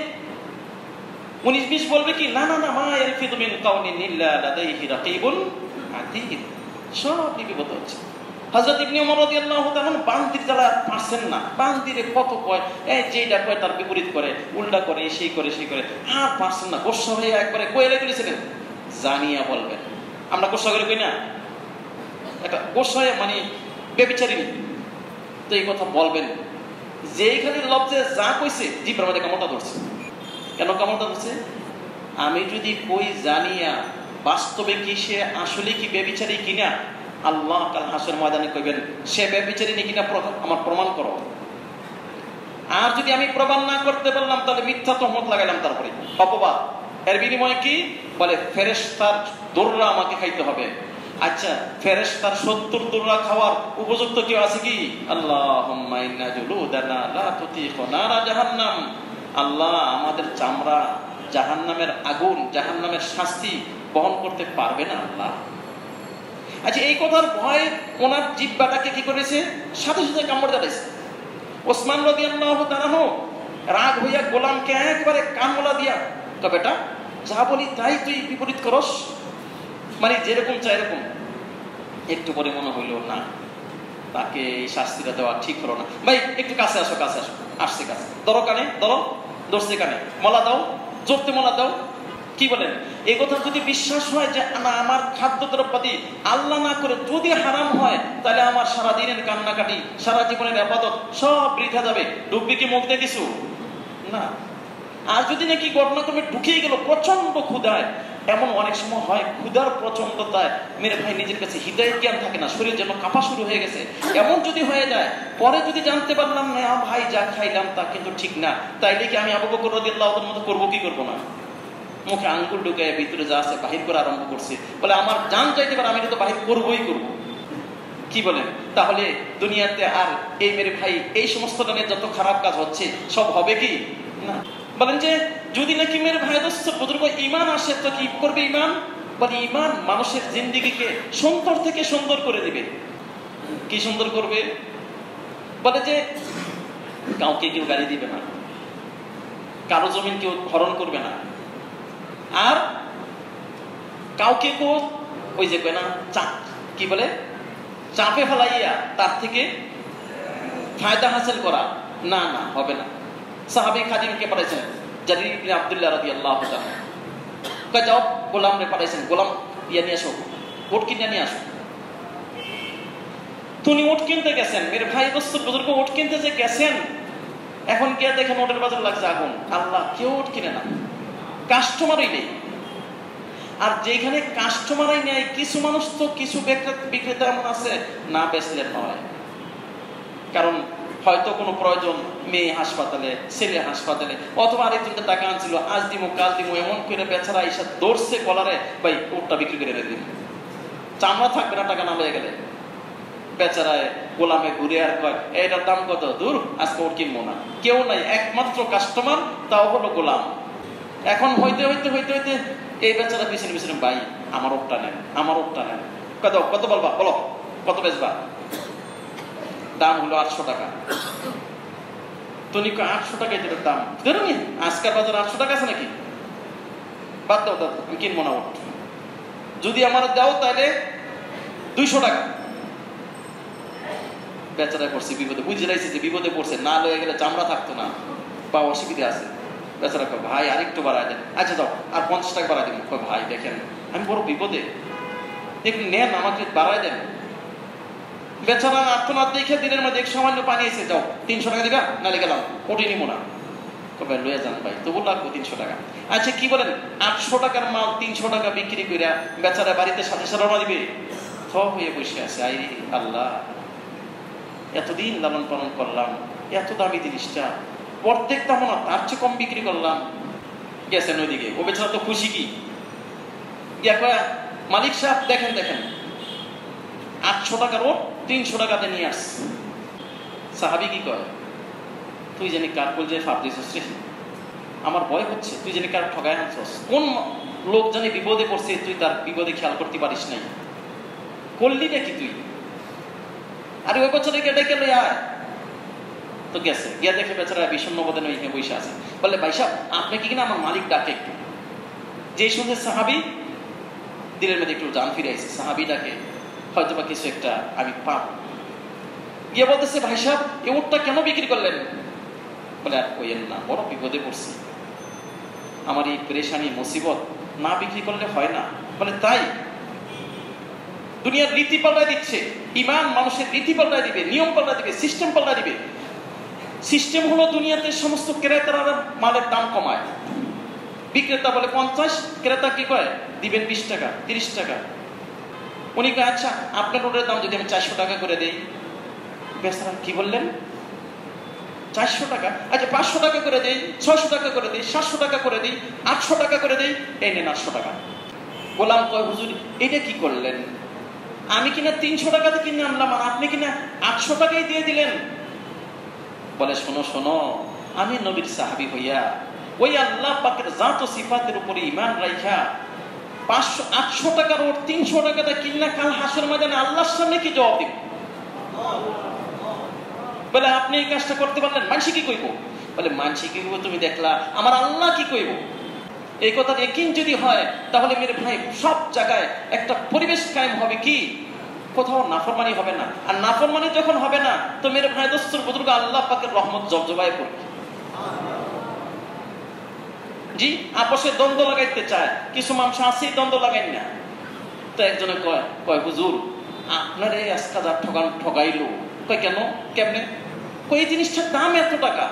19-20 বলবে কি, না না না, মা ইয়ালফিযু মিন কাউলিন ইল্লা লাদাইহি রাকীবুন আতীদ। সব লিপিবদ্ধ হচ্ছে। হযরত ইবনে ওমর রাদিয়াল্লাহু তাআলা বান্দির জ্বালা পারছেন না, বান্দিরে কত কয়, এই যেটা কয় তার বিপরীত করে, উল্টা করে, সেই করে সেই করে, আর পারছেন না। গোসা হয়ে একবারে কইলে গেছিলেন, জানিয়া বলবেন। আমরা গোসা করে কই না, একটা গোসা মানে বেবিচারিনী, তো এই কথা বলবেন। যেইখানে লব্জে যা কইছে জিহ্বার মধ্যে কামড়টা ধরছে। কেন কামড়টা ধরছে? আমি যদি কই জানিয়া, বাস্তবে কি সে আসলে কি বেবিচারী কিনা, আল্লাহ কাল হাসরের ময়দানে কইবেন সে বেবিচারিনী কিনা আমার প্রমাণ করো। আর যদি আমি প্রমাণ না করতে পারলাম, তাহলে মিথ্যা তহমত লাগাইলাম, তারপরে অপবাদ। এর বিনিময়ে কি বলে? ফেরেশতার দোররা আমাকে খাইতে হবে। আচ্ছা, ফেরেশতার 70 দোররা খাওয়ার উপযুক্ত কেউ আছে কি? আল্লাহুম্মা ইন্না জুলুদানা লা তুতিকু নারা জাহান্নাম। আল্লাহ আমাদের চামড়া জাহান্নামের আগুন, জাহান্নামের শাস্তি বহন করতে পারবে না আল্লাহ। আচ্ছা, এই কথার ভয় ওনার জিহ্বাটাকে কি করেছে? সাথে সাথে কামড় দাঁড়াইছে। ওসমান রাদিয়াল্লাহু তাআলা রাগ হইয়া গোলামকে একবারে কানমোলা দিয়া, বেটা যা বলি তাই তুই বিপরীত করস, মানে যেরকম চাই এরকম। একটু পরে মনে হইল না, তাকে এই শাস্তিটা দেওয়া ঠিক হলো না। ভাই একটু কাছে আসো, কাছে আসো। আসছে কাছে, ধরো কানে, ধরো, ধরছে কানে, মলা দাও, জোরতে মলা দাও। কি বলেন? এই কথা যদি বিশ্বাস হয় যে না, আমার খাদ্য দ্রব্যাদি আল্লাহ না করে যদি হারাম হয়, তাহলে আমার সারা দিনের কান্নাকাটি, সারা জীবনের ইবাদত সব বৃথা যাবে। ডুববে কি মুখ দিয়ে কিছু না। আর যদি নাকি ঘটনাক্রমে ঢুকিয়ে গেল প্রচন্ড ক্ষুধায়, এমন অনেক সময় হয় ক্ষুধার প্রচন্ডতায় মেরে ভাই নিজের কাছে হিদায়াত জ্ঞান থাকে না, শরীর যেন কাঁপা শুরু হয়ে গেছে, এমন যদি হয়ে যায়, পরে যদি জানতে পারলাম না ভাই যা খাইলাম তা কিন্তু ঠিক না, তাইলে কি আমি আবু বকর রাদিয়াল্লাহু তাআলার মতো করবো কি করবো না? মুখে আঙ্গুল ঢুকায় ভিতরে যা আছে বাহির করা আরম্ভ করছে, বলে আমার জান চাইতে পারে, আমি তো বাহির করবোই করবো। কি বলেন? তাহলে দুনিয়াতে আর এই মেরে ভাই এই সমস্ত ধরনের যত খারাপ কাজ হচ্ছে সব হবে কি না? বলেন যে যদি নাকি মেরে ভাই দোস্ত বুজুর্গ ঈমান আসে তো কি করবে ঈমান? বলে ঈমান মানুষের জিন্দেগিকে সুন্দর থেকে সুন্দর করে দিবে। কি সুন্দর করবে? বলে যে কাউকে কেউ গালি দিবে না, কারো জমিন কেউ হরণ করবে না, আর কাউকে কেউ ওই যে না কি বলে চাপে ফেলাইয়া তার থেকে ফায়দা হাসিল করা, না না হবে না। সাহাবী খাদিমকে পাঠাইছেন জারির ইবনে আব্দুল্লাহ রাদিয়াল্লাহু তাআলা, কয় যাও গোলামরে পাঠাইছেন, গোলাম ইয়া নিয়ে আসো, উট কিনে নিয়ে আসো। তুমি উট কিনতে গেছেন, মেরে ভাই দোস্ত বুজুর্গ, উট কিনতে যে গেছেন, এখন গিয়ে দেখেন ওটের বাজার লাগছে আগুন, আল্লাহ কেউ উট কিনে না, কাস্টমারই নেই। আর যেখানে কাস্টমারই নেই, কিছু মানুষ তো কিছু বিক্রেতা এমন আছে না বেচলে নয়, কারণ হয়তো কোনো প্রয়োজন, মেয়ে হাসপাতালে, ছেলে হাসপাতালে, অথবা আরেকজনকে টাকা আনছিল, আজ দিমো কাল দিমো, এমন করে বেচারা এসে দৌড়ছে কলারে, ভাই ওটা বিক্রি করে দিন, চামড়া থাকবে না টাকা না হয়ে গেলে। বেচারায় গোলামে ঘুরে আর কয় এটার দাম কত, দূর আজকে ওর কিনবো না, কেউ নাই, একমাত্র কাস্টমার তাও হলো গোলাম। এখন হইতে হইতে হইতে হইতে এই বেচারা পিছনে পিছনে, ভাই আমার ওটা নেন, আমার ওটা নেন, কত বলবা বলো, কত বেচবা? দাম হলো 800 টাকা। তুমি 800 টাকা এটার দাম, আজকের বাজার 800 টাকা আছে নাকি? বাদ দাও দাও, আমি কিনবো না ওট, যদি আমার দাও তাহলে 200 টাকা। বেচারা পড়ছে বিপদে, বুঝে রাখছে যে বিপদে পড়ছে, না লয়ে গেলে চামড়া থাকতো না বা অসুবিধা আছে। বেচারা কয় ভাই আরেকটু বাড়ায় দেন, আচ্ছা দাও আর 50 টাকা বাড়াই দেন। ভাই দেখেন আমি বড় বিপদে, একটু নেন, আমাকে বাড়ায় দেন। বেচারা আর্তনাদ দেখে দিনের মধ্যে এক সামান্য পানি এসে, যাও 300 টাকা দিবা, নালে গেলাম, ওটি নিবো না। কবে লয়ে যান ভাই, তবু লাগবো 300 টাকা। আচ্ছা কি বলেন, 800 টাকার মাল 300 টাকা বিক্রি করে বেচারা বাড়িতে সাথে সাথে রওনা দিবে, থ হয়ে বসে আছে। আই আল্লাহ, এতদিন লালন পালন করলাম, এত দামি জিনিসটা অর্ধেক দাম না, তার চেয়ে কম বিক্রি করলাম। গেছেন ওইদিকে, ও বেচারা তো খুশি কি, মালিক সাহেব দেখেন দেখেন 800 টাকার ওট 300 টাকাতে নিয়ে আস। সাহাবি কি কয়, তুই জানি কার কলজে ফাপ দিছিস রে, আমার ভয় হচ্ছে, তুই জানি কার ঠগায় আনছস, কোন লোক জানি বিপদে পড়ছে, তুই তার বিপদে খেয়াল করতে পারিস নাই, করলি নাকি তুই? আরে ওই বছরকে ডেকে লই আয়। তো গেছে, গিয়া দেখে বেচারা বিষণ্ণ বোধে ওইখানে বসে আছে। বলে ভাই সাহেব আপনি কি কিনা, আমার মালিক ডাকে একটু। যেই শুনে সাহাবি দিলের মধ্যে একটু জান ফিরে আসছে, সাহাবি ডাকে হয়তো বা কিছু একটা আমি পাব। গিয়ে বলতেছে ভাই সাহেব এই উটটা কেন বিক্রি করলেন? বলে আর কইেন না, বড় বিপদে পড়ছি, আমার এই পেরেশানি মুসিবত না বিক্রি করলে হয় না। বলে তাই? দুনিয়ার রীতি পাল্টায় দিচ্ছে, ঈমান মানুষের রীতি পাল্টায় দিবে, নিয়ম পাল্টায় দিবে, সিস্টেম পাল্টায় দিবে। সিস্টেম হলো দুনিয়াতে সমস্ত ক্রেতারা মালের দাম কমায়, বিক্রেতা বলে 50, ক্রেতা কি করে দিবেন 20 টাকা 30 টাকা। উনি কয় আচ্ছা আপনার ওটার দাম যদি আমি 400 টাকা করে দেই। বেচারা কি বললেন, 400 টাকা? আচ্ছা 500 টাকা করে দেই, 600 টাকা করে দেই, 700 টাকা করে দেই, 800 টাকা করে দেই, এই নেন 800 টাকা। গোলাম কয় হুজুর এটা কি করলেন, আমি কিনা 300 টাকাতে কিনে আনলাম আর আপনি কিনা 800 টাকাই দিয়ে দিলেন। বলে শোনো শোনো, আমি নবীর সাহাবী হইয়া ওই আল্লাহ পাকের জাত ও সিফাতের উপরে ঈমান রাইখা 800 টাকার ওর 300 টাকাটা কিনা কাল হাসর ময়দানে আল্লাহর সামনে কি জবাব দিব? বলে আপনি এই কাজটা করতে পারলেন, মানসি কি কইব? বলে মানসি কি কইব তুমি দেখলা, আমার আল্লাহ কি কইব? এই কথার ইয়াকিন যদি হয় তাহলে মেরে ভাই সব জায়গায় একটা পরিবেশ কায়েম হবে, কি কোথাও নাফরমানি হবে না। আর নাফরমানি যখন হবে না তো মেরে ভাই দোস্তর বুজুর্গ আল্লাহ পাকের রহমত জবজবায় পড়বে। জি আপসে দ্বন্দ্ব লাগাইতে চায়, কিছু মানুষ আছেই দ্বন্দ্ব লাগাই না। তো একজনে কয় হুজুর আপনার এই আজকা যা ঠগাইলো। কয় কেন, কেমনে? কই এই জিনিসটার দাম এত টাকা,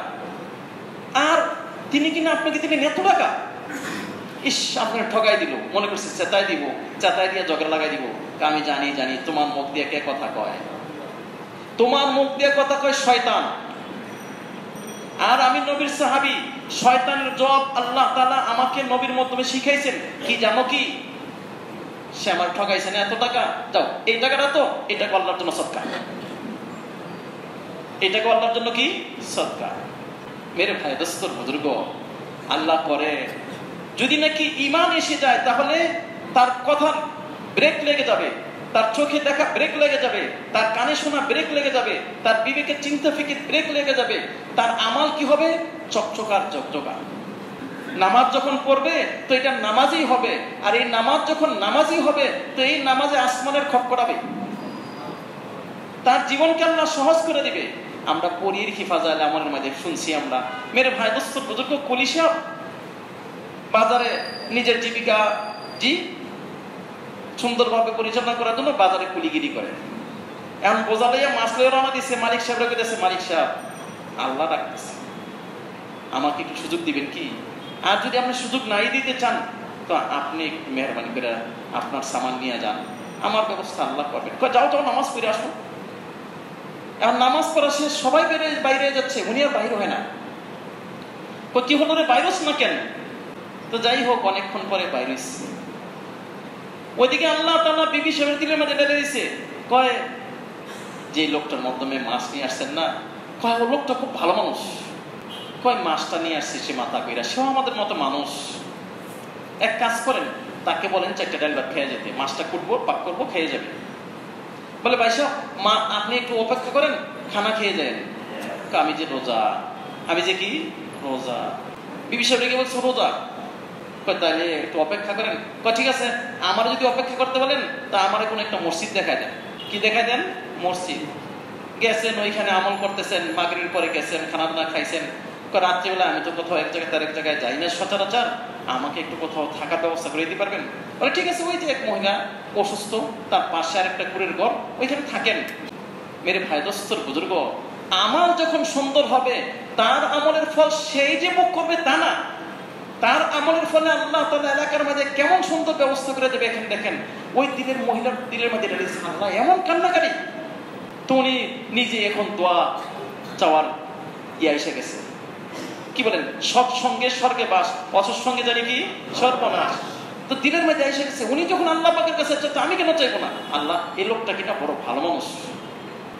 আর তিনি কিনা আপনাকে দিবেন এত টাকা। ইস, আপনার ঠগাই দিল, মনে করছে চেতাই দিব, চেতাই দিয়ে ঝগড়া লাগাই দিব। আমি জানি জানি তোমার মুখ দিয়ে কে কথা কয়, তোমার মুখ দিয়ে কথা কয় শয়তান। আর আমি নবীর সাহাবী, শয়তানের জবাব আল্লাহ তাআলা আমাকে নবীর মাধ্যমে শিখাইছেন। কি জানো কি? সে আমার ঠগাইছে না এত টাকা, যাও এই টাকাটা তো এটাকে আল্লাহর জন্য সদকা, এটাকে আল্লাহর জন্য কি সদকা। মেরে ভাই দোস্তর বুজুর্গ, আল্লাহ করে যদি নাকি ঈমান এসে যায় তাহলে তার কথার ব্রেক লেগে যাবে, তার চোখে দেখা ব্রেক লেগে যাবে, তার কানে শোনা ব্রেক লেগে যাবে, তার বিবেকের চিন্তা ফিকির ব্রেক লেগে যাবে। তার আমাল কি হবে? চকচকার চকচকা। নামাজ যখন পড়বে তো এটা নামাজই হবে, আর এই নামাজ যখন নামাজই হবে তো এই নামাজে আসমানের খপ্পড়াবে, তার জীবনকে আল্লাহ সহজ করে দিবে। আমরা পরীর হিফাজালে আমলের মধ্যে শুনছি আমরা, মেরে ভাই দোস্ত বুজুর্গ, কলিশা বাজারে নিজের জীবিকা জি সুন্দরভাবে পরিচালনা করার জন্য বাজারে কুলিগিরি করে। এমন বোঝা লইয়া মাছ লইয়া রওনা দিচ্ছে, মালিক সাহেব রেখে দিচ্ছে, মালিক সাহেব আল্লাহ ডাকতেছে, আমাকে একটু সুযোগ দিবেন কি? আর যদি আপনি সুযোগ নাই দিতে চান তো আপনি মেহরবানি করে আপনার সামান নিয়ে যান, আমার ব্যবস্থা আল্লাহ করবেন। যাও যাও নামাজ পড়ে আসো। এখন নামাজ পড়া শেষ, সবাই বাইরে যাচ্ছে, উনি আর বাইরে হয় না। কি হলো রে, বাইরস না কেন? তো যাই হোক, অনেকক্ষণ পরে বাইরে এসছে। ওইদিকে আল্লাহ তাআলা বিবি সাহেবের দিলের মধ্যে ঢেলে দিছে, কয় যে লোকটার মাধ্যমে মাছ নিয়ে আসছেন না, কয় ও লোকটা খুব ভালো মানুষ, কয় মাছটা নিয়ে আসছে সে মাথা কইরা, সেও আমাদের মতো মানুষ। এক কাজ করেন, তাকে বলেন 4টা ডাল ভাত খেয়ে যেতে, মাছটা কুটবো, পাক করবো, খেয়ে যাবে। বলে ভাই সাহেব, মা আপনি একটু অপেক্ষা করেন, খানা খেয়ে যান। আমি যে রোজা, আমি যে কি রোজা। বিবি সাহেব রেগে বলছে রোজা, তাহলে একটু অপেক্ষা করেন। ঠিক আছে, আমার যদি অপেক্ষা করতে বলেন তা আমার কোনো একটা মসজিদ দেখায় দেন। কি দেখায় দেন? মসজিদ। গেছেন, ওইখানে আমল করতেছেন, মাগরিবের পরে গেছেন, খানা দানা খাইছেন। রাত্রিবেলা আমি তো কোথাও এক জায়গায় তার এক জায়গায় যাই না সচরাচর, আমাকে একটু কোথাও থাকার ব্যবস্থা করে দিতে পারবেন? বলে ঠিক আছে, ওই যে এক মহিলা অসুস্থ, তার পাশে আর একটা কুড়ের ঘর, ওইখানে থাকেন। মেরে ভাই দোস্তর বুজুর্গ, আমল যখন সুন্দর হবে তার আমলের ফল সেই যে ভোগ করবে তা না, তার আমলের ফলে আল্লাহ তাআলা এলাকার মধ্যে কেমন সুন্দর ব্যবস্থা করে দেবে। এখন দেখেন ওই দিলের মহিলার দিলের মধ্যে আল্লাহ এমন কান্নাকারি, তো উনি নিজে এখন দোয়া চাওয়ার ইয়া এসে গেছে। কি বলেন? সৎসঙ্গে স্বর্গে বাস, অসৎসঙ্গে জানি কি সর্বনাশ। তো দিলের মধ্যে এসে গেছে, উনি যখন আল্লাহ পাকের কাছে চাচ্ছে, আমি কেন চাইবো না? আল্লাহ, এই লোকটা কিনা বড় ভালো মানুষ,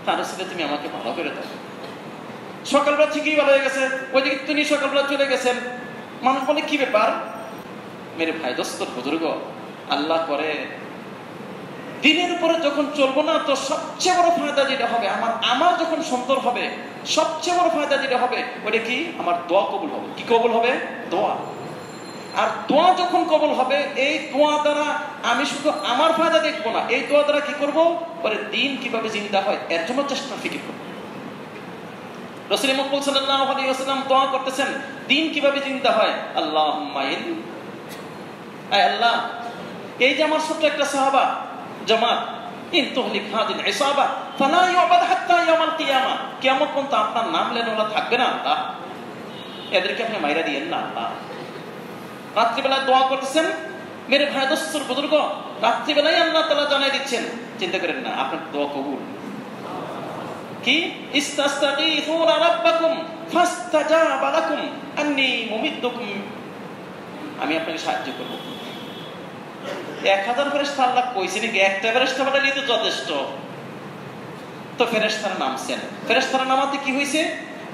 তার সাথে তুমি আমাকে ভালো করে দাও। সকালবেলা ঠিকই ভালো হয়ে গেছে, ওইদিকে তিনি সকালবেলা চলে গেছেন। মানুষ বলে কি ব্যাপার? মেরে ভাই দোস্তর বুজুর্গ, আল্লাহ করে দিনের উপরে যখন চলবো না তো সবচেয়ে বড় ফায়দা যেটা হবে, আমার যখন সুন্দর হবে সবচেয়ে বড় ফায়দা যেটা হবে ওটা কি? আমার দোয়া কবুল হবে। কি কবুল হবে? দোয়া। আর দোয়া যখন কবুল হবে, এই দোয়া দ্বারা আমি শুধু আমার ফায়দা দেখবো না, এই দোয়া দ্বারা কি করবো, পরে দিন কিভাবে জিন্দা হয় এর জন্য চেষ্টা ফিকির করবো। রাসূল মুহাম্মদ সাল্লাল্লাহু আলাইহি ওয়াসাল্লাম দোয়া করতেছেন দিন কিভাবে জিন্দা হয়। আল্লাহুম্মা ইন, আয় আল্লাহ, এই যে আমার ছোট্ট একটা সাহাবা জামাত, ইন তুহলিক হাদিল ইসাবা ফালা ইউবাদ হাত্তা ইয়াউমাল কিয়ামা, কিয়ামত পর্যন্ত আপনার নাম লেন ওরা থাকবে না আল্লাহ, এদেরকে আপনি মাইরা দিয়েন না আল্লাহ। রাত্রিবেলায় দোয়া করতেছেন। মেরে ভাই দোস্তর বুজুর্গ, রাত্রিবেলায় আল্লাহ তাআলা জানাই দিচ্ছেন, চিন্তা করেন না, আপনার দোয়া কবুল। কি? ইস্তাস্তাগীথুনা রাব্বাকুম ফাস্তাজাবা লাকুম আন্নী মুমিদ্দুকুম, আমি আপনাকে সাহায্য করব। 1000 ফেরেশতা আল্লাহ কইছেন কি? একটা ফেরেশতা পাঠালেই তো যথেষ্ট। তো ফেরেশতারা নামছেন, ফেরেশতারা নামাতে কি হয়েছে?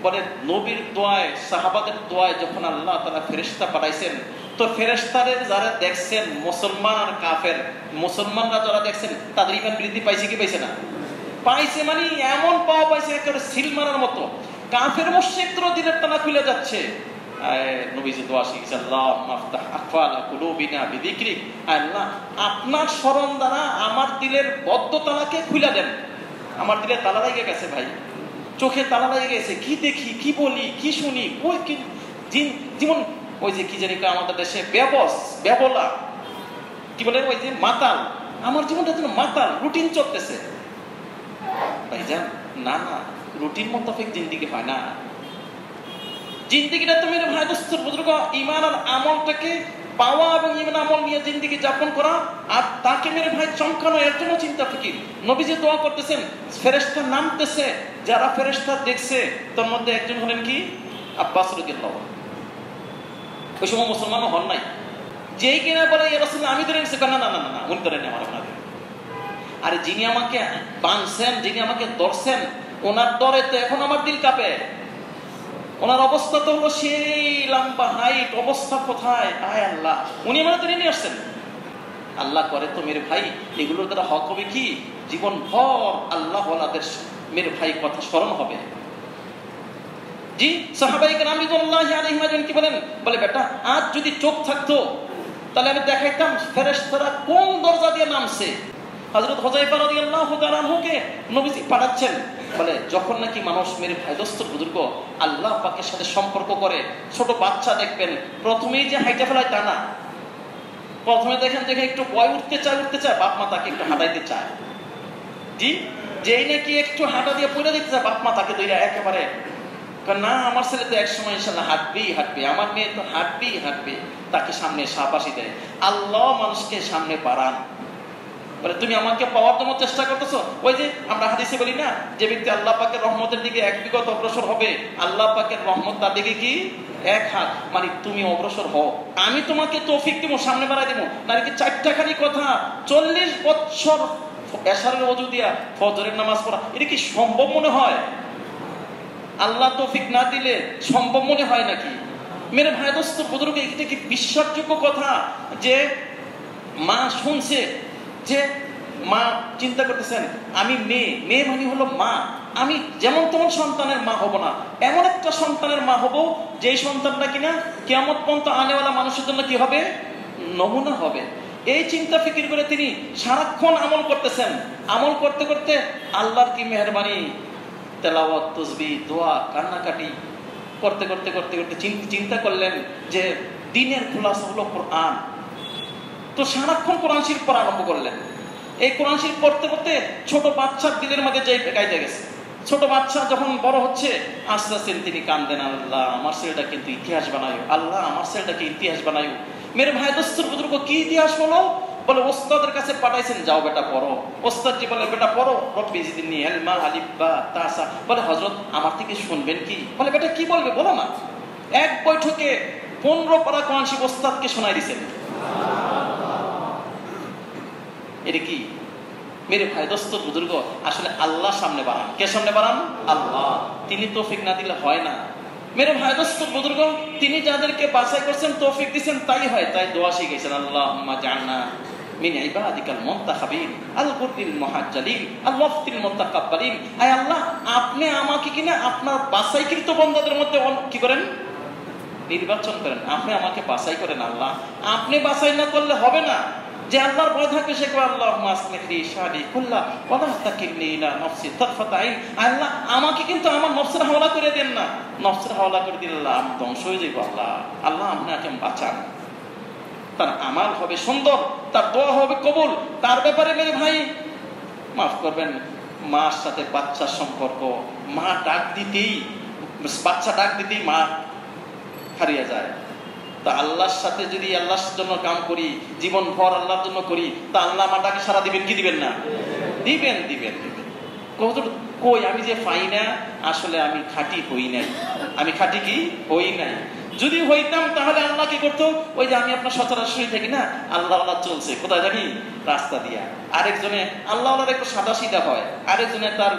বলে নবীর দোয়ায়, সাহাবাদের দোয়ায় যখন আল্লাহ তাআলা ফেরেশতা পাঠাইছেন, তো ফেরেশতাদের যারা দেখছেন মুসলমান আর কাফের, মুসলমানরা যারা দেখছেন তাদের ঈমান বৃদ্ধি পাইছে কি পাইছে না? পাইছে। মানে এমন পাওয়া পাইছে একেবারে সিল মারার মতো। কাফের মুশরিকদের দিলের টানা খুলে যাচ্ছে। নবীজি দোয়া শিখেছেন, আল্লাহুম্মা আফতাহ আকফালা কুলুবিনা বিযিকরিক, আল্লাহ আপনার স্মরণ দ্বারা আমার দিলের বদ্ধ তালাকে খুলে দেন। আমার দিলে তালা লেগে গেছে ভাই, চোখে তালা লেগে গেছে, কি দেখি, কি বলি, কি শুনি, কই কি যেমন ওই যে কি জানি আমাদের দেশে বেবলা কি বলে, ওই যে মাতাল, আমার জীবনটা যেন মাতাল, রুটিন চলতেছে। ভাইজান না না, রুটিন মোতাবেক জিন্দিগি হয় না। জিন্দেগিটা তুমি ভাই দোস্তর বুজুর্গ ঈমান আর আমলটাকে পাওয়া এবং ঈমান আমল নিয়ে জিন্দেগি যাপন করা, আর তাকে মেরে ভাই চমকানো, এর জন্য চিন্তা ফিকির। নবীজি দোয়া করতেছেন, ফেরেশতা নামতেছে, যারা ফেরেশতা দেখছে তার মধ্যে একজন হলেন কি আব্বাস রাদিয়াল্লাহু আনহু। ওই সময় মুসলমানও হন নাই। যেই কিনা বলে ইয়া রাসূলুল্লাহ আমি ধরে নিছি, না না না না উনি ধরে নেই আমার আপনাকে। আরে যিনি আমাকে বাঁধছেন, যিনি আমাকে ধরছেন, ওনার ডরে তো এখন আমার দিল কাঁপে। ওনার অবস্থা তো হলো সেই লম্বা হাইট, অবস্থা কোথায়, আয় আল্লাহ, উনি আমার ধরে নিয়ে আসছেন। আল্লাহ করে তো মেরে ভাই এগুলোর দ্বারা হক হবে কি, জীবন ভর আল্লাহ ওয়ালাদের মেরে ভাই কথা স্মরণ হবে। জি সাহাবায়ে কেরাম রাদিয়াল্লাহু আলাইহিম কি বলেন, বলে বেটা আজ যদি চোখ থাকতো তাহলে আমি দেখাইতাম ফেরেশতারা কোন দরজা দিয়ে নামছে। হযরত হুযায়ফা রাদিয়াল্লাহু তাআলা আনহুকে নবীজি পাঠাচ্ছেন, বলে যখন নাকি মানুষ মেরে ভাই দোস্ত বুজুর্গ আল্লাহ পাকের সাথে সম্পর্ক করে, ছোট বাচ্চা দেখবেন প্রথমেই যে হাইটা ফেলায় তা না, প্রথমে দেখেন দেখে একটু বয় উঠতে চায় বাপ মা তাকে একটু হাঁটাইতে চায়। জি যেই নাকি একটু হাঁটা দিয়ে পড়ে দিতে চায় বাপ মা তাকে দইরা একেবারে না, আমার ছেলে তো একসময় ইনশাআল্লাহ হাঁটবেই, আমার মেয়ে তো হাঁটবে, তাকে সামনে শাবাশি দেয়। আল্লাহ মানুষকে সামনে বাড়ান, বলে তুমি আমাকে পাওয়ার জন্য চেষ্টা করতেছো। ওই যে আমরা হাদিসে বলি না, যে ব্যক্তি আল্লাহ পাকের রহমতের দিকে এক বিগত অগ্রসর হবে, আল্লাহ পাকের রহমত তার দিকে কি এক হাত, মানে তুমি অগ্রসর হও, আমি তোমাকে তৌফিক দিব, সামনে বাড়াই দিব। নাকি চারটাখানি কথা 40 বছর এশারের ওযু দিয়া ফজরের নামাজ পড়া, এটা কি সম্ভব মনে হয়? আল্লাহ তৌফিক না দিলে সম্ভব মনে হয় নাকি? মেরে ভাই দোস্ত বুজুর্গ, এটা কি বিশ্বাসযোগ্য কথা যে মা শুনছে, যে মা চিন্তা করতেছেন আমি মেয়ে মানে হলো মা, আমি যেমন তেমন সন্তানের মা হব না, এমন একটা সন্তানের মা হব যেই সন্তানটা কিনা কিয়ামত পর্যন্ত আনেওয়ালা মানুষের জন্য কি হবে, নমুনা হবে। এই চিন্তা ফিকির করে তিনি সারাক্ষণ আমল করতেছেন। আমল করতে করতে আল্লাহর কি মেহেরবানি, তেলাওয়াত, তাসবিহ, দোয়া, কান্নাকাটি করতে করতে করতে করতে চিন্তা করলেন যে দিনের খুলাসা হলো কোরআন। তো সারাক্ষণ কোরআন শরীফ পড়া আরম্ভ করলেন। এই কোরআন শরীফ পড়তে পড়তে ছোট বাচ্চার দিলের মধ্যে যাই গাইতে গেছে। ছোট বাচ্চা যখন বড় হচ্ছে আস্তে আস্তে তিনি কান্দেন, আল্লাহ আমার ছেলেটা কিন্তু ইতিহাস বানায়ো, আল্লাহ আমার ছেলেটাকে ইতিহাস বানায়ো। মেরে ভাই দোস্তর বুজুর্গ কি ইতিহাস হলো, বলে ওস্তাদের কাছে পাঠাইছেন, যাও বেটা পড়ো। ওস্তাদ জি বলে বেটা পড়ো, রব্বি জিদনি ইলমা আলিফ বা তাসা। বলে হযরত আমার থেকে শুনবেন কি? বলে বেটা কি বলবে বলো না। এক বৈঠকে 15 পারা কোরআন শরীফ ওস্তাদকে শোনাই দিয়েছেন। এটা কি মেরে ভাই দোস্তর বুজুর্গ, আসলে আল্লাহ সামনে বাড়ান। কে সামনে বাড়ান? আল্লাহ। তিনি তৌফিক না দিলে হয় না। মেরে ভাই দোস্তর বুজুর্গ, তিনি যাদেরকে বাছাই করছেন, তৌফিক দিয়েছেন, তাই হয়। তাই দোয়া শিখাইছেন, আল্লাহুম্মা জাআলনা মিন ইবাদিকাল মুনতাখাবিন আল কুরদিল মুহাজ্জালিন আল ওয়াফতিল মুতাকাব্বালিন। আয় আল্লাহ, আপনি আমাকে কিনা আপনার বাছাইকৃত বান্দাদের মধ্যে কি করেন, নির্বাচন করেন। আপনি আমাকে বাছাই করেন আল্লাহ। আপনি বাছাই না করলে হবে না। যে আল্লাহর ভয় থাকবে সে কয় আল্লাহুম্মা আসলিহলি শানি কুল্লা ওয়া লা তাকিলনি ইলা নাফসি তারফাতা আইন। আল্লাহ আমাকে কিন্তু আমার নফসের হাওলা করে দেন না। নফসের হাওলা করে দিলে আমি ধ্বংস হয়ে যাইব। আল্লাহ আপনাকে বাঁচান। তার আমাল হবে সুন্দর, তার দোয়া হবে কবুল। তার ব্যাপারে মেরে ভাই মাফ করবেন, মার সাথে বাচ্চার সম্পর্ক, মা ডাক দিতেই, বাচ্চা ডাক দিতেই মা হারিয়ে যায়। তা আল্লাহর সাথে যদি আল্লাহর জন্য কাম করি, জীবন ভর আল্লাহর জন্য করি, তা আল্লাহ আমাটাকে সারা দিবেন কি দিবেন না? দিবেন দিবেন দিবেন। কই আমি যে পাই না, আসলে আমি খাঁটি হই নাই। আমি খাঁটি কি হই নাই। যদি হইতাম তাহলে আল্লাহ কি করতো, ওই যে আমি আপনার সচরাচর থাকি না, আল্লাহ আল্লাহ চলছে কোথায় জানি, রাস্তা দিয়া। আরেকজনে আল্লাহ আল্লাহ একটু সাদা সিধা হয়, আরেকজনে তার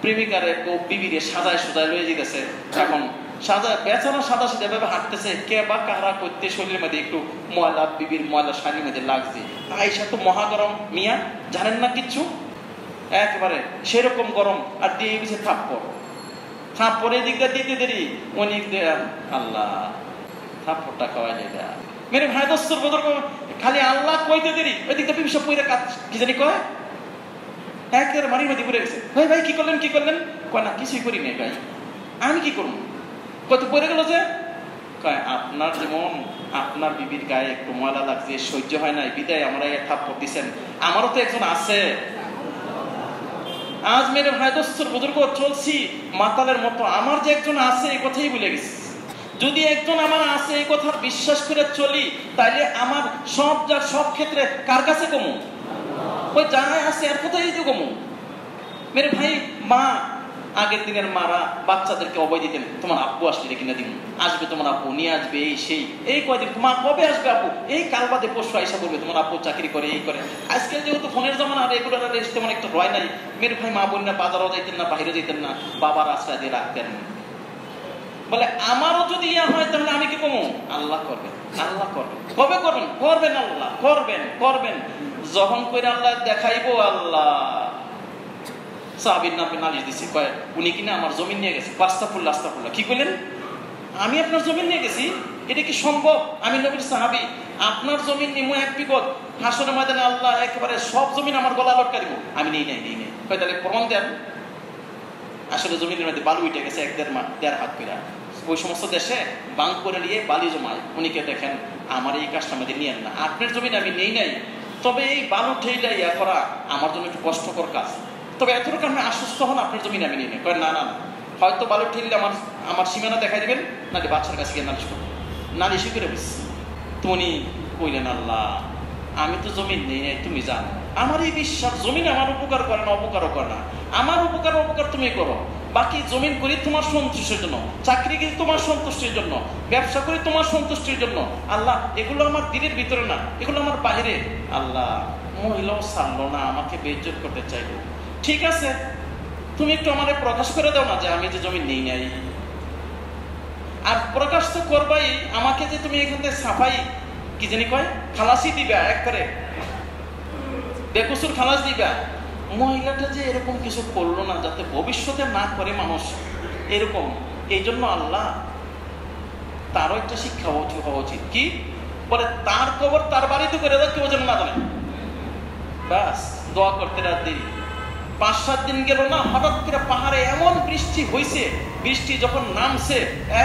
প্রেমিকারে বিবিরে সাজায় সুজায় লয়ে যেতেছে। এখন সাদা বেচারা সাদা সিধা ভাবে হাঁটতেছে, কে বা কারা করতে শরীরের মধ্যে একটু ময়লা, বিবির ময়লা শাড়ির মধ্যে লাগছে। আইসা তো মহাগরম মিয়া, জানেন না কিচ্ছু, একেবারে সেরকম গরম। আর দিয়ে গেছে থাপ্পড় এদিকটা দিতে দেরি, অনেক আল্লাহ থাপ্পড়টা খাওয়াই যায়। মেরে ভাই দোস্তর বুজুর্গ, খালি আল্লাহ কইতে দেরি, ওই দিকটা পিছনে পইরা কি জানি কয়, একেবারে মারির মধ্যে পড়ে গেছে। ভাই ভাই কি করলেন কি করলেন? কয় না কিছুই করি নাই ভাই, আমি কি করবো? কত পড়ে গেল যে, কয় আপনার যেমন আপনার বিবির গায়ে একটু ময়লা লাগছে, সহ্য হয় নাই বিদায় আমরা থাপ্পড় দিচ্ছেন, আমারও তো একজন আছে। আজ মেরে ভাই দোস্তর বুজুর্গ চলছি মাতালের মতো, আমার যে একজন আছে এই কথাই ভুলে গেছি। যদি একজন আমার আছে এই কথা বিশ্বাস করে চলি, তাইলে আমার সব ক্ষেত্রে কার কাছে কমু? ওই জানায় আছে এর কথাই তো কমু। মেরে ভাই, মা আগের দিনের মারা বাচ্চাদেরকে অভয় দিতেন, তোমার আব্বু আসলে কিনা দিন, আসবে তোমার আব্বু, নিয়ে আসবে এই সেই, এই কয়দিন মা কবে আসবে আব্বু, এই কাল বাদে পরশু আইসা বলবে তোমার আব্বু চাকরি করে, এই করে। আজকে যেহেতু ফোনের জমানা আর এগুলো তেমন একটা রয় নাই, মেরে ভাই মা বোন না বাজারও যাইতেন না, বাইরে যেতেন না, বাবার আশ্রয় দিয়ে রাখতেন। বলে আমারও যদি ইয়া হয় তাহলে আমি কি কমু? আল্লাহ করবেন, আল্লাহ করবেন। কবে করবেন? করবেন আল্লাহ, করবেন যখন করে আল্লাহ দেখাইবো। আল্লাহ সাহাবীর নামে নালিশ দিছে, কয় উনি কিনা আমার জমিন নিয়ে গেছে। আস্তাগফিরুল্লাহ, আস্তাগফিরুল্লাহ, কি কইলেন? আমি আপনার জমিন নিয়ে গেছি? এটা কি সম্ভব? আমি নবীর সাহাবী, আপনার জমিন নিমু এক বিগত, হাসরের ময়দানে আল্লাহ একেবারে সব জমিন আমার গলা লটকা দিব। আমি নেই নাই। কয় তাহলে প্রমাণ দেন। আসলে জমিনের মধ্যে বালু উঠে গেছে 1-1.5 হাত পেরা। ওই সমস্ত দেশে বাঁক করে নিয়ে বালি জমায়। উনিকে দেখেন আমার এই কাজটা আমাদের নিয়েন না, আপনার জমিন আমি নেই নাই, তবে এই বালু ঠেইলা ইয়া করা আমার জন্য একটু কষ্টকর কাজ, তবে এতটুকু আমি আশ্বস্ত হন আপনার জমিন আমি নেই নাই। কয় না, হয়তো বালু ঠেললে আমার সীমানা দেখাই দেবেন, না বাচ্চার কাছে গিয়ে নালিশ করবেন। নালিশই করে বুঝছি। তুমি কইলেন আল্লাহ আমি তো জমিন নেই নাই, তুমি জানো আমার এই বিশ্বাস, জমিন আমার উপকার করে না, অপকারও করে না, আমার উপকার তুমি করো। বাকি জমিন করি তোমার সন্তুষ্টির জন্য, চাকরি করি তোমার সন্তুষ্টির জন্য, ব্যবসা করি তোমার সন্তুষ্টির জন্য। আল্লাহ এগুলো আমার দিনের ভিতরে না, এগুলো আমার বাহিরে। আল্লাহ মহিলাও ছাড়লো না, আমাকে বেইজ্জত করতে চাইলো। ঠিক আছে, তুমি একটু আমাদের প্রকাশ করে দাও না যে আমি যে জমি নেই নাই। আর প্রকাশ তো করবাই, আমাকে যে তুমি এখান থেকে সাফাই কি জানি কয় খালাসি দিবা, এক করে বেকসুর খালাস দিবা। মহিলাটা যে এরকম কিছু করলো না যাতে ভবিষ্যতে না করে মানুষ এরকম, এই জন্য আল্লাহ তারও একটা শিক্ষা হওয়া উচিত। কি বলে? তার কবর তার বাড়িতে করে দাও, কেউ যেন না জানে। ব্যাস, দোয়া করতে রাত দেরি। 5-7 দিন গেল না, হঠাৎ করে পাহাড়ে এমন বৃষ্টি হয়েছে, বৃষ্টি যখন নামছে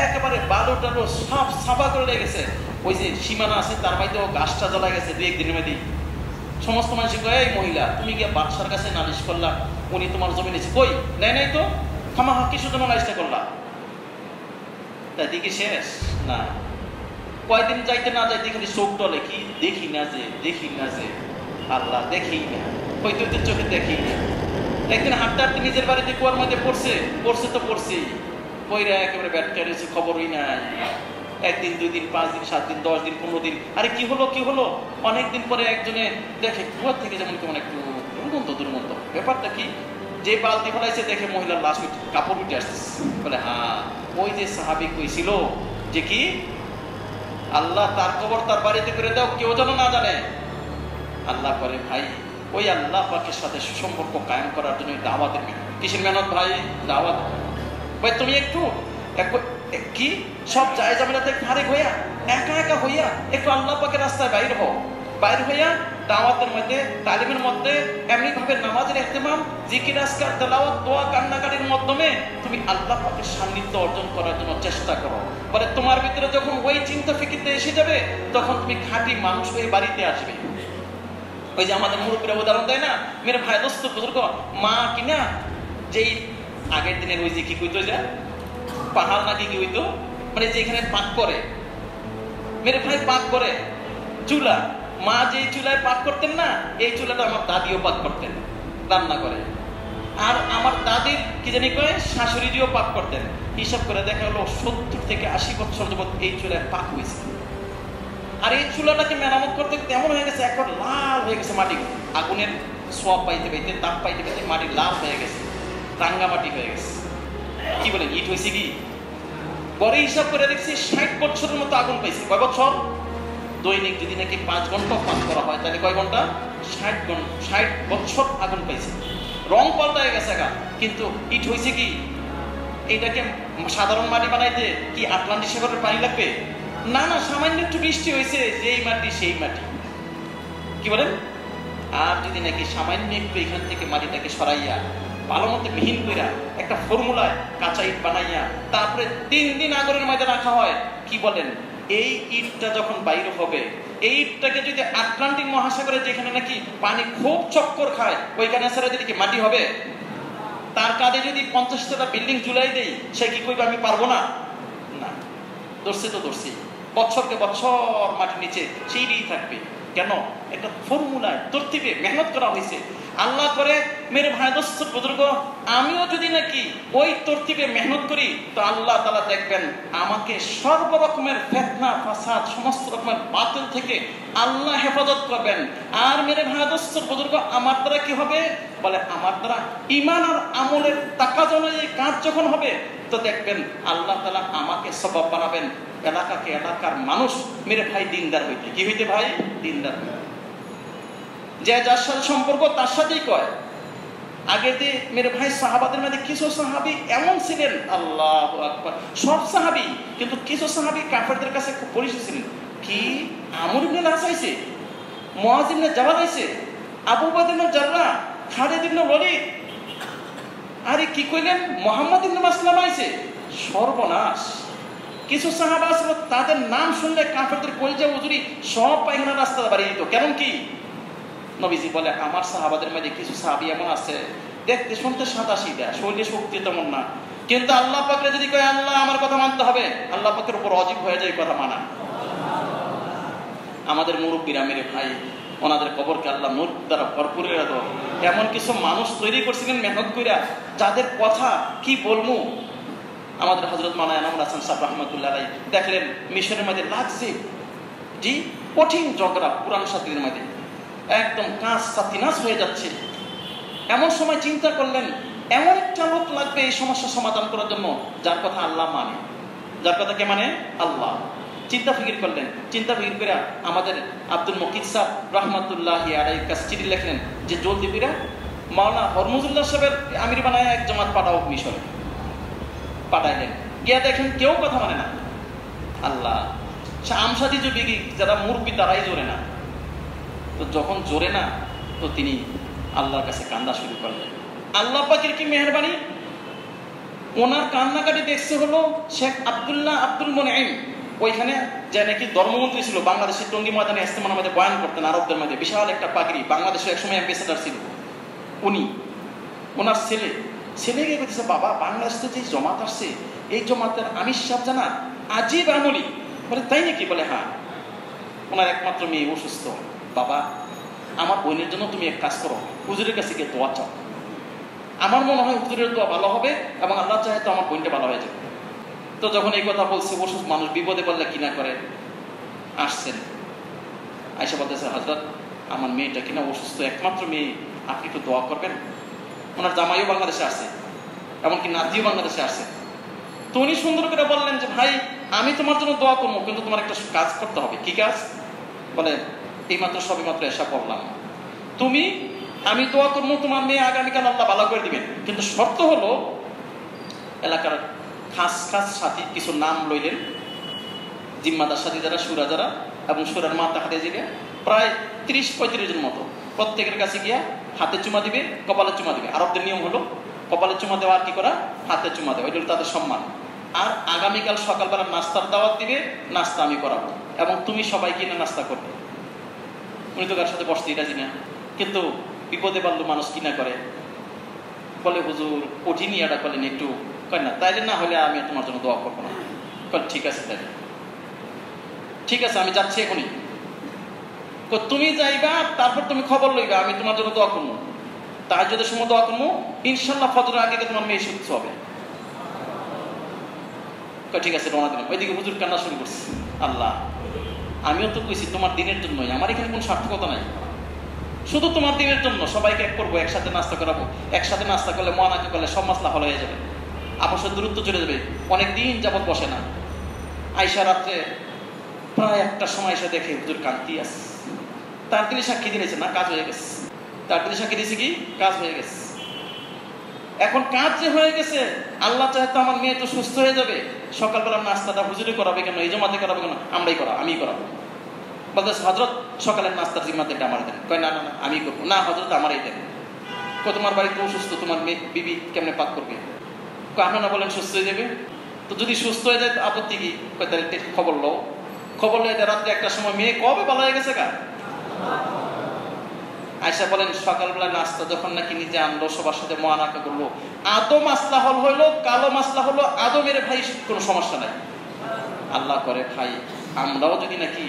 একেবারে বালু টালু সব সাফা করে লেগেছে। ওই যে সীমানা আছে তার মধ্যেও গাছটা জ্বলা গেছে 2-1 দিনের মধ্যেই। সমস্ত মানুষ কয় এই মহিলা তুমি গিয়ে বাদশার কাছে নালিশ করলা, উনি তোমার জমি নিয়েছে। কই নেয় নাই তো, খামাখা কিছু জন্য নালিশটা করলা, তাই দিকে শেষ না। কয়দিন যাইতে না যাইতে খালি চোখ টলে, কি দেখি না যে আল্লাহ দেখি না, হয়তো চোখে দেখি না। একদিন হাঁটতে হাঁটতে নিজের বাড়িতে কুয়ার মধ্যে পড়ছে তো পড়ছেই, কইরা একেবারে ব্যাটকা রয়েছে, খবরই নাই। 1 দিন 2 দিন 5 দিন 7 দিন 10 দিন 15 দিন, আরে কি হলো? অনেকদিন পরে একজনে দেখে কুয়ার থেকে যেমন কেমন একটু দুর্গন্ধ। ব্যাপারটা কি? যে বালতি ফেলাইছে দেখে মহিলার লাশ কাপড় উঠে আসতেছে। বলে হ্যাঁ, ওই যে সাহাবী কইছিল যে কি আল্লাহ তার কবর তার বাড়িতে করে দাও, কেউ যেন না জানে। আল্লাহ করে ভাই, ওই আল্লাহ পাকের সাথে সুসম্পর্ক কায়েম করার জন্য দাওয়াতের মেহনত। কিসের মেহনত ভাই? দাওয়াত। ভাই তুমি একটু কি সব জায়েজ ঝামেলা থেকে ফারিগ হইয়া একা হইয়া একটু আল্লাহ পাকের রাস্তায় বাইর হইয়া দাওয়াতের মধ্যে, তালিমের মধ্যে, এমনি ভাবে নামাজের ইহতিমাম, জিকির আজকার, তেলাওয়াত, দোয়া, কান্নাকাটির মাধ্যমে তুমি আল্লাহ পাকের সান্নিধ্য অর্জন করার জন্য চেষ্টা করো। বলে তোমার ভিতরে যখন ওই চিন্তা ফিকিরতে এসে যাবে, তখন তুমি খাঁটি মানুষ হয়ে বাড়িতে আসবে। ওই যে আমাদের মুরব্বীরা উদাহরণ দেয় না, মেরে ভাই দোস্ত বুজুর্গ মা কিনা যেই আগের দিনের ওই যে কি কইতো, যে পাহাড় নাকি কি হইতো, মানে যেখানে পাক করে, মেরে ভাই পাক করে চুলা, মা যে চুলায় পাক করতেন না, এই চুলাটা আমার দাদিও পাক করতেন রান্না করে। আর আমার দাদির কি জানি কয় শাশুড়িও পাক করতেন। হিসাব করে দেখা হলো 70 থেকে 80 বছর যাবত এই চুলায় পাক হয়েছে। আর এই চুলাটাকে মেরামত করতে তেমন হয়ে গেছে, একবার লাল হয়ে গেছে মাটি, আগুনের সোয়াব পাইতে তাপ পাইতে মাটি লাল হয়ে গেছে, রাঙ্গা মাটি হয়ে গেছে। কি বলেন, ইট হয়েছে কি? পরে হিসাব করে দেখছি 60 বছরের মতো আগুন পাইছে। কয় বছর? দৈনিক যদি নাকি 5 ঘন্টা পাক করা হয় তাহলে কয় ঘন্টা? 60 বছর আগুন পাইছে। রং পাল্টায় গেছে গা, কিন্তু ইট হয়েছে কি? এইটাকে সাধারণ মাটি বানাইতে কি আটলান্টিক সাগরের পানি লাগবে? না, সামান্য একটু বৃষ্টি হয়েছে, যেই মাটি সেই মাটি। কি বলেন? আর যদি নাকি সামান্য একটু এখান থেকে মাটিটাকে সরাইয়া ভালো মতো মিহিন কইরা একটা ফর্মুলায় কাঁচা ইট বানাইয়া তারপরে 3 দিন আগুনের মধ্যে রাখা হয়, কি বলেন, এই ইটটা যখন বাইরে হবে, এই ইটটাকে যদি আটলান্টিক মহাসাগরে যেখানে নাকি পানি খুব চক্কর খায় ওইখানে ছাড়া যদি কি মাটি হবে? তার কাঁধে যদি 50টা বিল্ডিং ঝুলাই দেই, সে কি কইবে আমি পারবো না? না। ধরছে তো ধরছি, বছরকে বছর মাটির নিচে সেইটাই থাকবে। কেন? একটা ফর্মুলায় তরতিবে মেহনত করা হয়েছে। আল্লাহ করে মেরে ভাই দোস্ত বুজুর্গ, আমিও যদি নাকি ওই তরতিবে মেহনত করি তো আল্লাহ তাআলা দেখবেন আমাকে সর্বরকমের ফিতনা ফাসাদ সমস্ত রকমের বাতিল থেকে আল্লাহ হেফাজত করবেন। আর মেরে ভাই দোস্ত বুজুর্গ, আমার দ্বারা কি হবে? বলে আমার দ্বারা ঈমান আর আমলের তাকাজা অনুযায়ী কাজ যখন হবে তো দেখবেন আল্লাহ তাআলা আমাকে সবব বানাবেন এলাকাকে, এলাকার মানুষ মেরে ভাই দিনদার হইতে। কি হইতে ভাই? দিনদার। যে যার সাথে সম্পর্ক তার সাথেই কয়। আগে যে মেরে ভাই সাহাবাদের মধ্যে কিছু সাহাবী এমন ছিলেন, আল্লাহু আকবার, সব সাহাবী কিন্তু কিছু সাহাবী কাফেরদের কাছে খুব পরিচিত ছিলেন। কি? আমর ইবনে আস আইছে, মুআয ইবনে জাবাল আইছে, আবু বকর ইবনে জাররাহ, খালিদ ইবনে ওয়ালিদ, আরে কি কইলেন মুহাম্মদ ইবনে মাসলামা আইছে। সর্বনাশ! কিছু সাহাবা ছিল তাদের নাম শুনলে কাফেরদের কলিজা উজুরি সব পায়খানা রাস্তা বাড়িয়ে দিত। কেমন কি? নবীজি বলে আমার সাহাবাদের মধ্যে কিছু সাহাবী এমন আছে দেখতে শুনতে সাদা সিধা, শরীরে শক্তি তেমন না, কিন্তু আল্লাহ পাকরে যদি কয় আল্লাহ আমার কথা মানতে হবে, আল্লাহ পাকের উপর ওয়াজিব হয়ে যায় কথা মানা। আমাদের মুরব্বীরা মেরে ভাই, ওনাদের কবরকে আল্লাহ নূর দ্বারা ভরপুর করে দাও। এমন কিছু মানুষ তৈরি করছিলেন মেহনত কইরা, যাদের কথা কি বলবো। আমাদের হযরত মাওলানা এনামুল হাসান সাহেব রাহমাতুল্লাহ আলাইহি দেখলেন মিশরের মধ্যে লাগছে জি কঠিন ঝগড়া, পুরান সাথীর মধ্যে একদম কাজ সাথীনাশ হয়ে যাচ্ছে। এমন সময় চিন্তা করলেন এমন একটা লোক লাগবে এই সমস্যা সমাধান করার জন্য যার কথা আল্লাহ মানে। যার কথা কে মানে? আল্লাহ। চিন্তা ফিকির করলেন, চিন্তা ফিকির করে আমাদের আব্দুল মুকিত সাহেব রাহমাতুল্লাহি আলাইহির কাছে চিঠি লিখলেন যে জলদি করে মাওলানা হরমুজুল্লাহ সাহেবের আমির বানায় এক জামাত পাঠাও মিশরে। পাঠাইলেন, গিয়া দেখেন কেউ কথা মানে না। আল্লাহ, আমসাদি যুবী যারা মুরব্বী তারাই জোরে না। তো যখন জোরে না তো তিনি আল্লাহর কাছে কান্না শুরু করলেন। আল্লাহ পাকের কি মেহেরবানি, ওনার কান্নাকাটি দেখছে হলো শেখ আব্দুল্লাহ আব্দুল মুনঈম, ওইখানে যে নাকি ধর্মমন্ত্রী ছিল, বাংলাদেশের টঙ্গী ময়দানে ইস্তেমার মধ্যে বয়ান করতেন আরবদের মধ্যে, বিশাল একটা পাগড়ি, বাংলাদেশের একসময় অ্যাম্বাসেডর ছিল উনি। ওনার ছেলে গিয়ে বলতেছে বাবা বাংলাদেশ যে জমাত আসছে এই জমাতের আমির সাহেব জানা আজিব আমলি। বলে তাই নাকি? বলে হ্যাঁ। ওনার একমাত্র মেয়ে অসুস্থ। বাবা আমার বোনের জন্য তুমি এক কাজ করো, হুজুরের কাছে গিয়ে দোয়া চাও। আমার মনে হয় হুজুরের দোয়া ভালো হবে এবং আল্লাহ চাহে তো আমার বোনটা ভালো হয়ে যাবে। তো যখন এই কথা বলছে, অসুস্থ মানুষ বিপদে পড়লে কিনা করে, আসছেন আয়েশা বলতেছে হযরত আমার মেয়েটা কিনা অসুস্থ, একমাত্র মেয়ে, আপনি একটু দোয়া করবেন। ওনার জামাইও বাংলাদেশে আসছে, এমনকি নাতিও বাংলাদেশে আসছে। তো উনি সুন্দর করে বললেন যে ভাই আমি তোমার জন্য দোয়া করবো, কিন্তু তোমার একটা কাজ করতে হবে। কি কাজ? বলে এইমাত্র সবেমাত্র এসা পড়লাম, তুমি আমি দোয়া করবো তোমার মেয়ে আগামীকাল আল্লাহ ভালো করে দিবেন, কিন্তু শর্ত হলো এলাকার খাস খাস সাথী কিছু নাম লইলেন, জিম্মাদার সাথী যারা, সুরা যারা এবং সুরার মাথা হাতে জিগে প্রায় 30-35 জন মতো, প্রত্যেকের কাছে গিয়া হাতে চুমা দিবে, কপালে চুমা দিবে। আরবদের নিয়ম হলো কপালে চুমা দেওয়া আর কি করা, হাতে চুমা দেওয়া, এটা তাদের সম্মান। আর আগামীকাল সকালবেলা নাস্তার দাওয়াত দিবে, নাস্তা আমি করাবো এবং তুমি সবাই কিনে নাস্তা করবে। উনি তো কার সাথে বসতে রাজি না, কিন্তু বিপদে পারলো মানুষ কিনা করে। বলে হুজুর কঠিনই এটা করলেন একটু, কয় না তাইলে না হলে আমি তোমার জন্য দোয়া করবো না। ঠিক আছে তাইলে, ঠিক আছে আমি যাচ্ছি এখনই। তুমি যাইবা, তারপর তুমি খবর লইবা, আমি তোমার জন্য দোয়া করবো। তাহাজ্জুদের সময় দোয়া করবো, ইনশাল্লাহ ফজরের আগে তোমার মেয়ে সুস্থ হবে। ঠিক আছে রওনা দিলাম। ওইদিকে হুজুর কান্না শুরু করছে, আল্লাহ আমিও তো কইছি তোমার দিনের জন্যই, আমার এখানে কোনো সার্থকতা নাই, শুধু তোমার দিনের জন্য সবাইকে এক করবো, একসাথে নাস্তা করাবো। একসাথে নাস্তা করলে মহানাকে করলে সব মাসলা ভালো হয়ে যাবে, আপসের দূরত্ব চলে যাবে। অনেকদিন যাবৎ বসে না। আইসা রাত্রে প্রায় 1টার সময় এসে দেখে হুজুর কান্তি আছে। তার দিলে সাক্ষী দিয়েছে না, কাজ হয়ে গেছে। তার দিলে সাক্ষী দিয়েছে কি, কাজ হয়ে গেছে। এখন কাজ যে হয়ে গেছে, আল্লাহ চাহে তো আমার মেয়ে তো সুস্থ হয়ে যাবে। সকালবেলা নাস্তাটা হুজুরে করাবে কেন, এই জমাতে করাবে কেন, আমরাই করা, আমি করাবো। বলতেছে হযরত সকালের নাস্তার জিম্মাতে আমার দেন। কয় না না না আমি করবো না হযরত আমারই দেন। তোমার বাড়িতে অসুস্থ, তোমার মেয়ে বিবি কেমনে পাক করবে? আপনারা বলেন সুস্থ হয়ে যাবে। তো যদি সুস্থ হয়ে যায় আপত্তি কি? কয় তাহলে খবর লো, খবর লয়ে রাত্রে 1টার সময় মেয়ে কবে ভালো হয়ে গেছে গা। আয়েশা বলেন সকালবেলা নাস্তা যখন নাকি নিজে আনলো, সবার সাথে মুআনাকা করলো, আদো মাসলা হল হইলো, কালো মাসলা হলো, আদো মেরে ভাই কোনো সমস্যা নাই। আল্লাহ করে ভাই আমরাও যদি নাকি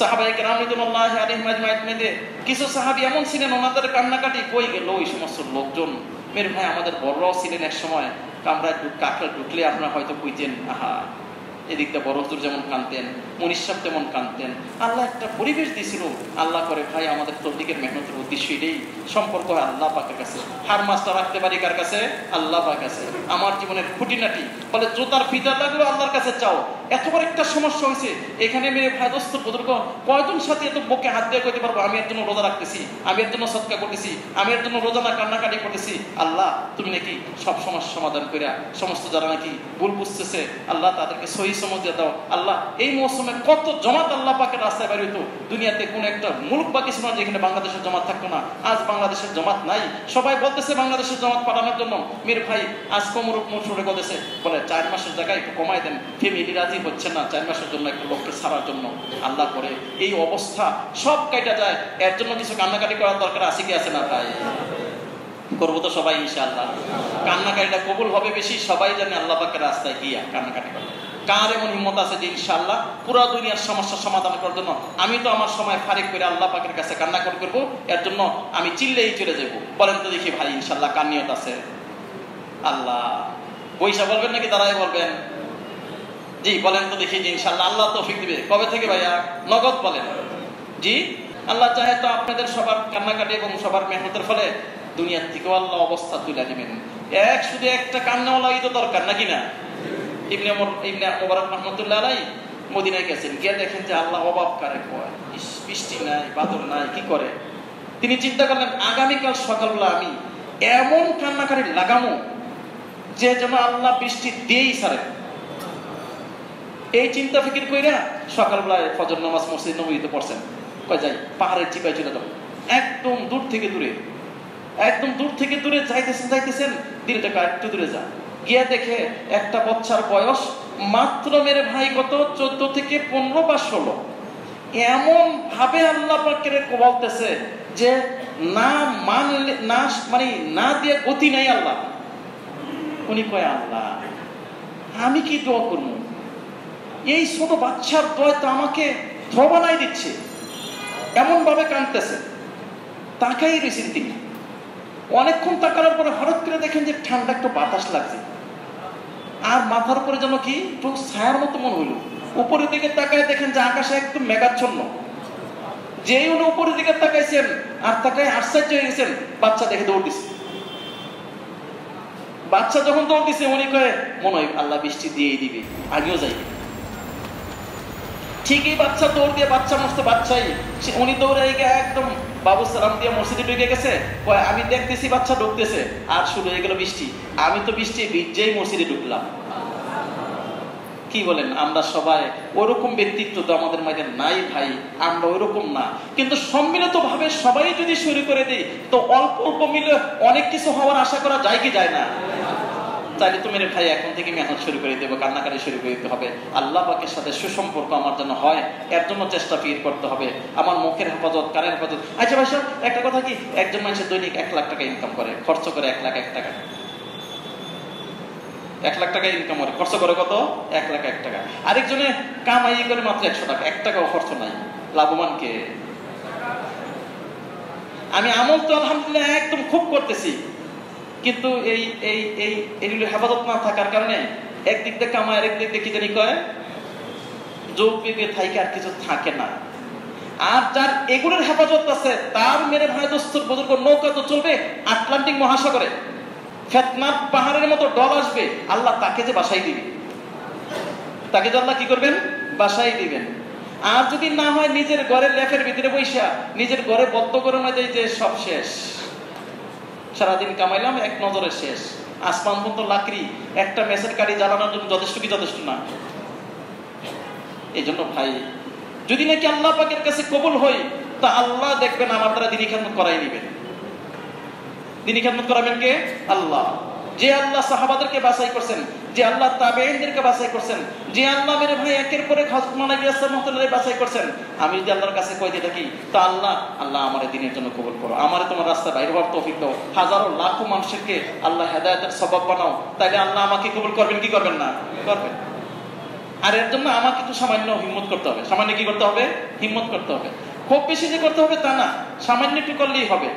সাহাবায়ে কেরাম রাদিয়াল্লাহু আলাইহিম আজমাইন কিছু সাহাবী এমন ছিলেন ওনাদের কান্নাকাটি কই গেল ওই সমস্ত লোকজন। মেরে ভাই আমাদের বড়রাও ছিলেন এক সময়, কামরায় কাকড়া ঢুকলে আপনারা হয়তো কইতেন আহা, এদিকটা বড় হুজুর যেমন কানতেন, মনির সাহেব তেমন কানতেন। আল্লাহ একটা পরিবেশ দিয়েছিল। আল্লাহ করে ভাই আমাদের তৌফিকের মেহনতের উদ্দেশ্য এটাই, সম্পর্ক হয় আল্লাহ পাকের কাছে। হার মাছটা রাখতে পারি কার কাছে? আল্লাহ পাকের কাছে। আমার জীবনের খুঁটিনাটি বলে জোতার ফিতা লাগলো আল্লাহর কাছে চাও। এত বড় একটা সমস্যা হয়েছে এখানে মেরে ভাই দোস্ত বুজুর্গ কয়জন সাথে এত বুকে হাত দিয়ে কইতে পারবো আমি এর জন্য রোজা রাখতেছি, আমি এর জন্য সদকা করতেছি, আমি এর জন্য রোজা না কান্নাকাটি করতেছি। আল্লাহ তুমি নাকি সব সমস্যা সমাধান করে সমস্ত যারা নাকি ভুল বুঝতেছে আল্লাহ তাদেরকে সহি সমঝ দিয়ে দাও। আল্লাহ এই মৌসুমে কত জমাত আল্লাহ পাকের রাস্তায় বের হইতো, দুনিয়াতে কোন একটা মুলক বা কিছু না যেখানে বাংলাদেশের জমাত থাকতো না। আজ বাংলাদেশের জমাত নাই, সবাই বলতেছে বাংলাদেশের জমাত পাঠানোর জন্য। মেরে ভাই আজ কমরূপ মনসুরে বলতেছে বলে 4 মাসের জায়গায় একটু কমাই দেন, ফ্যামিলি রাজি হচ্ছে না 4 মাসের জন্য একটা লোককে ছাড়ার জন্য। আল্লাহ করে এই অবস্থা সব কাটা যায়, এর জন্য কিছু কান্নাকাটি করার দরকার আছে কি আছে না ভাই? করবো তো সবাই ইনশাআল্লাহ। কান্নাকাটিটা কবুল হবে বেশি, সবাই জানে আল্লাহ পাকের রাস্তায় গিয়া কান্নাকাটি করে। কার এমন হিম্মত আছে যে ইনশাআল্লাহ পুরো দুনিয়ার সমস্যার সমাধান করার জন্য আমি তো আমার সময় ফারিক করে আল্লাহ পাকের কাছে কান্নাকাটি করবো, এর জন্য আমি চিল্লেই চলে যাবো। বলেন তো দেখি ভাই ইনশাআল্লাহ কার নিয়ত আছে? আল্লাহ পয়সা বলবেন নাকি দাঁড়ায় বলবেন? জি বলেন তো দেখি যে ইনশাআল্লাহ আল্লাহ তৌফিক দিবে। কবে থেকে ভাইয়া? নগদ বলেন। জি আল্লাহ চাহে তো আপনাদের সবার কান্নাকাটি এবং সবার মেহনতের ফলে দুনিয়ার থেকেও আল্লাহ অবস্থা তুলে দিবেন। শুধু একটা কান্নাওয়ালা তো দরকার নাকি না? ইবনে মুবারক রাহমাতুল্লাহ আলাইহি মদিনায় গেছেন, গিয়ে দেখেন যে আল্লাহ অভাব কারে কয়, বৃষ্টি নাই, বাদল নাই, কি করে? তিনি চিন্তা করলেন আগামীকাল সকালবেলা আমি এমন কান্নাকাটি লাগামো যে যেন আল্লাহ বৃষ্টি দিয়েই ছাড়ে। এই চিন্তা ফিকির কইরা সকালবেলায় ফজর নামাজ মসজিদ নববীতে পড়ছেন। কয় যাই পাহাড়ের চিপায় চলে যাবো। একদম দূর থেকে দূরে যাইতেছেন দিনে টাকা একটু দূরে যা গিয়া দেখে একটা বাচ্চার বয়স মাত্র মেরে ভাই কত 14 থেকে 15 বা 16, এমন ভাবে আল্লাহ পাকের বলতেছে যে না মানলে না মানে না দিয়ে গতি নাই আল্লাহ। উনি কয় আল্লাহ আমি কি দোয়া করবো? এই ছোট বাচ্চার দোয়া তো আমাকে ধবানাই দিচ্ছে। এমন ভাবে কাঁদতেছে, তাকাই রয়েছেন তিনি। অনেকক্ষণ তাকানোর পরে হঠাৎ করে দেখেন যে ঠান্ডা একটা বাতাস লাগছে, আর মাথার উপরে যেন কি একটু ছায়ার মতো মনে হইল। উপরের দিকে তাকায় দেখেন যে আকাশে একদম মেঘাচ্ছন্ন। যেই উনি উপরের দিকে তাকাইছেন আর তাকায় আশ্চর্য হয়ে গেছেন, বাচ্চা দেখে দৌড় দিছে। বাচ্চা যখন দৌড় দিছে উনি কয়ে মনে হয় আল্লাহ বৃষ্টি দিয়েই দিবে, আগেও যাই। ঠিকই বাচ্চা দৌড় দিয়ে বাচ্চা মস্ত বাচ্চাই উনি দৌড়ে গিয়ে একদম বাবু সালাম দিয়ে মসজিদে ঢুকে গেছে। আমি দেখতেছি বাচ্চা ঢুকতেছে আর শুরু হয়ে গেল বৃষ্টি। আমি তো বৃষ্টি ভিজেই মসজিদে ঢুকলাম। কি বলেন? আমরা সবাই ওরকম ব্যক্তিত্ব তো আমাদের মাঝে নাই ভাই, আমরা ওইরকম না। কিন্তু সম্মিলিত ভাবে সবাই যদি শুরু করে দিই তো অল্প অল্প মিলে অনেক কিছু হওয়ার আশা করা যায় কি যায় না? তাহলে তো মেরে ভাই এখন থেকে মেহনত শুরু করে দেবো, কান্নাকাটি শুরু করে দিতে হবে। আল্লাহ পাকের সাথে সুসম্পর্ক আমার জন্য হয়, এর জন্য চেষ্টা করতে হবে। আমার মুখের হেফাজত, কানের হেফাজত। আচ্ছা ভাই সাহেব একটা কথা কি, একজন মানুষের দৈনিক 1 লাখ টাকা ইনকাম করে, খরচ করে 1,01,000 টাকা। 1 লাখ টাকা ইনকাম করে, খরচ করে কত? 1,01,000 টাকা। আরেকজনে কামাই করে মাত্র 100 টাকা, 1 টাকাও খরচ নাই। লাভবান কে? আমি আমল তো আলহামদুলিল্লাহ একদম খুব করতেছি, কিন্তু এইগুলো হেফাজত না থাকার কারণে একদিক দিয়ে কামায় আরেক দিক দিয়ে কি জানি কয় যোগ বিগে থাইকে আর কিছু থাকে না। আর যার এগুলোর হেফাজত আছে তার মেরে ভাই দোস্তর বুজুর্গ নৌকা তো চলবে আটলান্টিক মহাসাগরে, ফেতনার পাহাড়ের মতো ডল আসবে, আল্লাহ তাকে যে বাসাই দিবে, তাকে যে আল্লাহ কি করবেন? বাসাই দিবেন। আর যদি না হয় নিজের ঘরের লেফের ভিতরে বৈশা নিজের ঘরে বদ্ধ করে মধ্যে যে সব শেষ, সারাদিন কামাইলাম এক নজরে শেষ। আসমান পর্যন্ত লাকড়ি, একটা মেসের গাড়ি জ্বালানোর জন্য যথেষ্ট কি যথেষ্ট না? এই জন্য ভাই যদি নাকি আল্লাহ পাকের কাছে কবুল হই তা আল্লাহ দেখবেন আমার দ্বারা দিনী খেদমত করাই নিবেন। দিনী খেদমত করাবেন কে? আল্লাহ। যে আল্লাহ সাহাবাদেরকে বাছাই করছেন, যে আল্লাহ তাবেঈনদেরকে বাছাই করছেন, যে আল্লাহ মেরে ভাই একের পরে হযরত নবী সাল্লাল্লাহু আলাইহি ওয়াসাল্লাম বাছাই করছেন, আমি যদি আল্লাহর কাছে কই দিয়ে থাকি তা আল্লাহ আমারে দ্বীনের জন্য কবুল করো, আমারে তোমার রাস্তায় বাইর হওয়ার তৌফিক দাও, হাজারো লাখো মানুষকে আল্লাহ হেদায়েতের সবাব বানাও, তাইলে আল্লাহ আমাকে কবুল করবেন কি করবেন না? করবেন। আর এর জন্য আমাকে একটু সামান্য হিম্মত করতে হবে। সামান্য কি করতে হবে? হিম্মত করতে হবে। খুব বেশি যে করতে হবে তা না, সামান্য একটু করলেই হবে।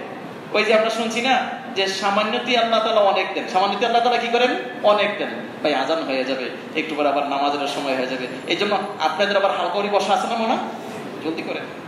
ওই যে আমরা শুনছি না যে সামান্যতি আল্লাহ তাআলা অনেক দেন, সামান্যতি আল্লাহ তাআলা কি করেন? অনেক দেন। ভাই আজান হয়ে যাবে, একটু পরে আবার নামাজের সময় হয়ে যাবে, এই জন্য আপনাদের আবার হালকা করে বসা আছে না মনে, জলদি করে।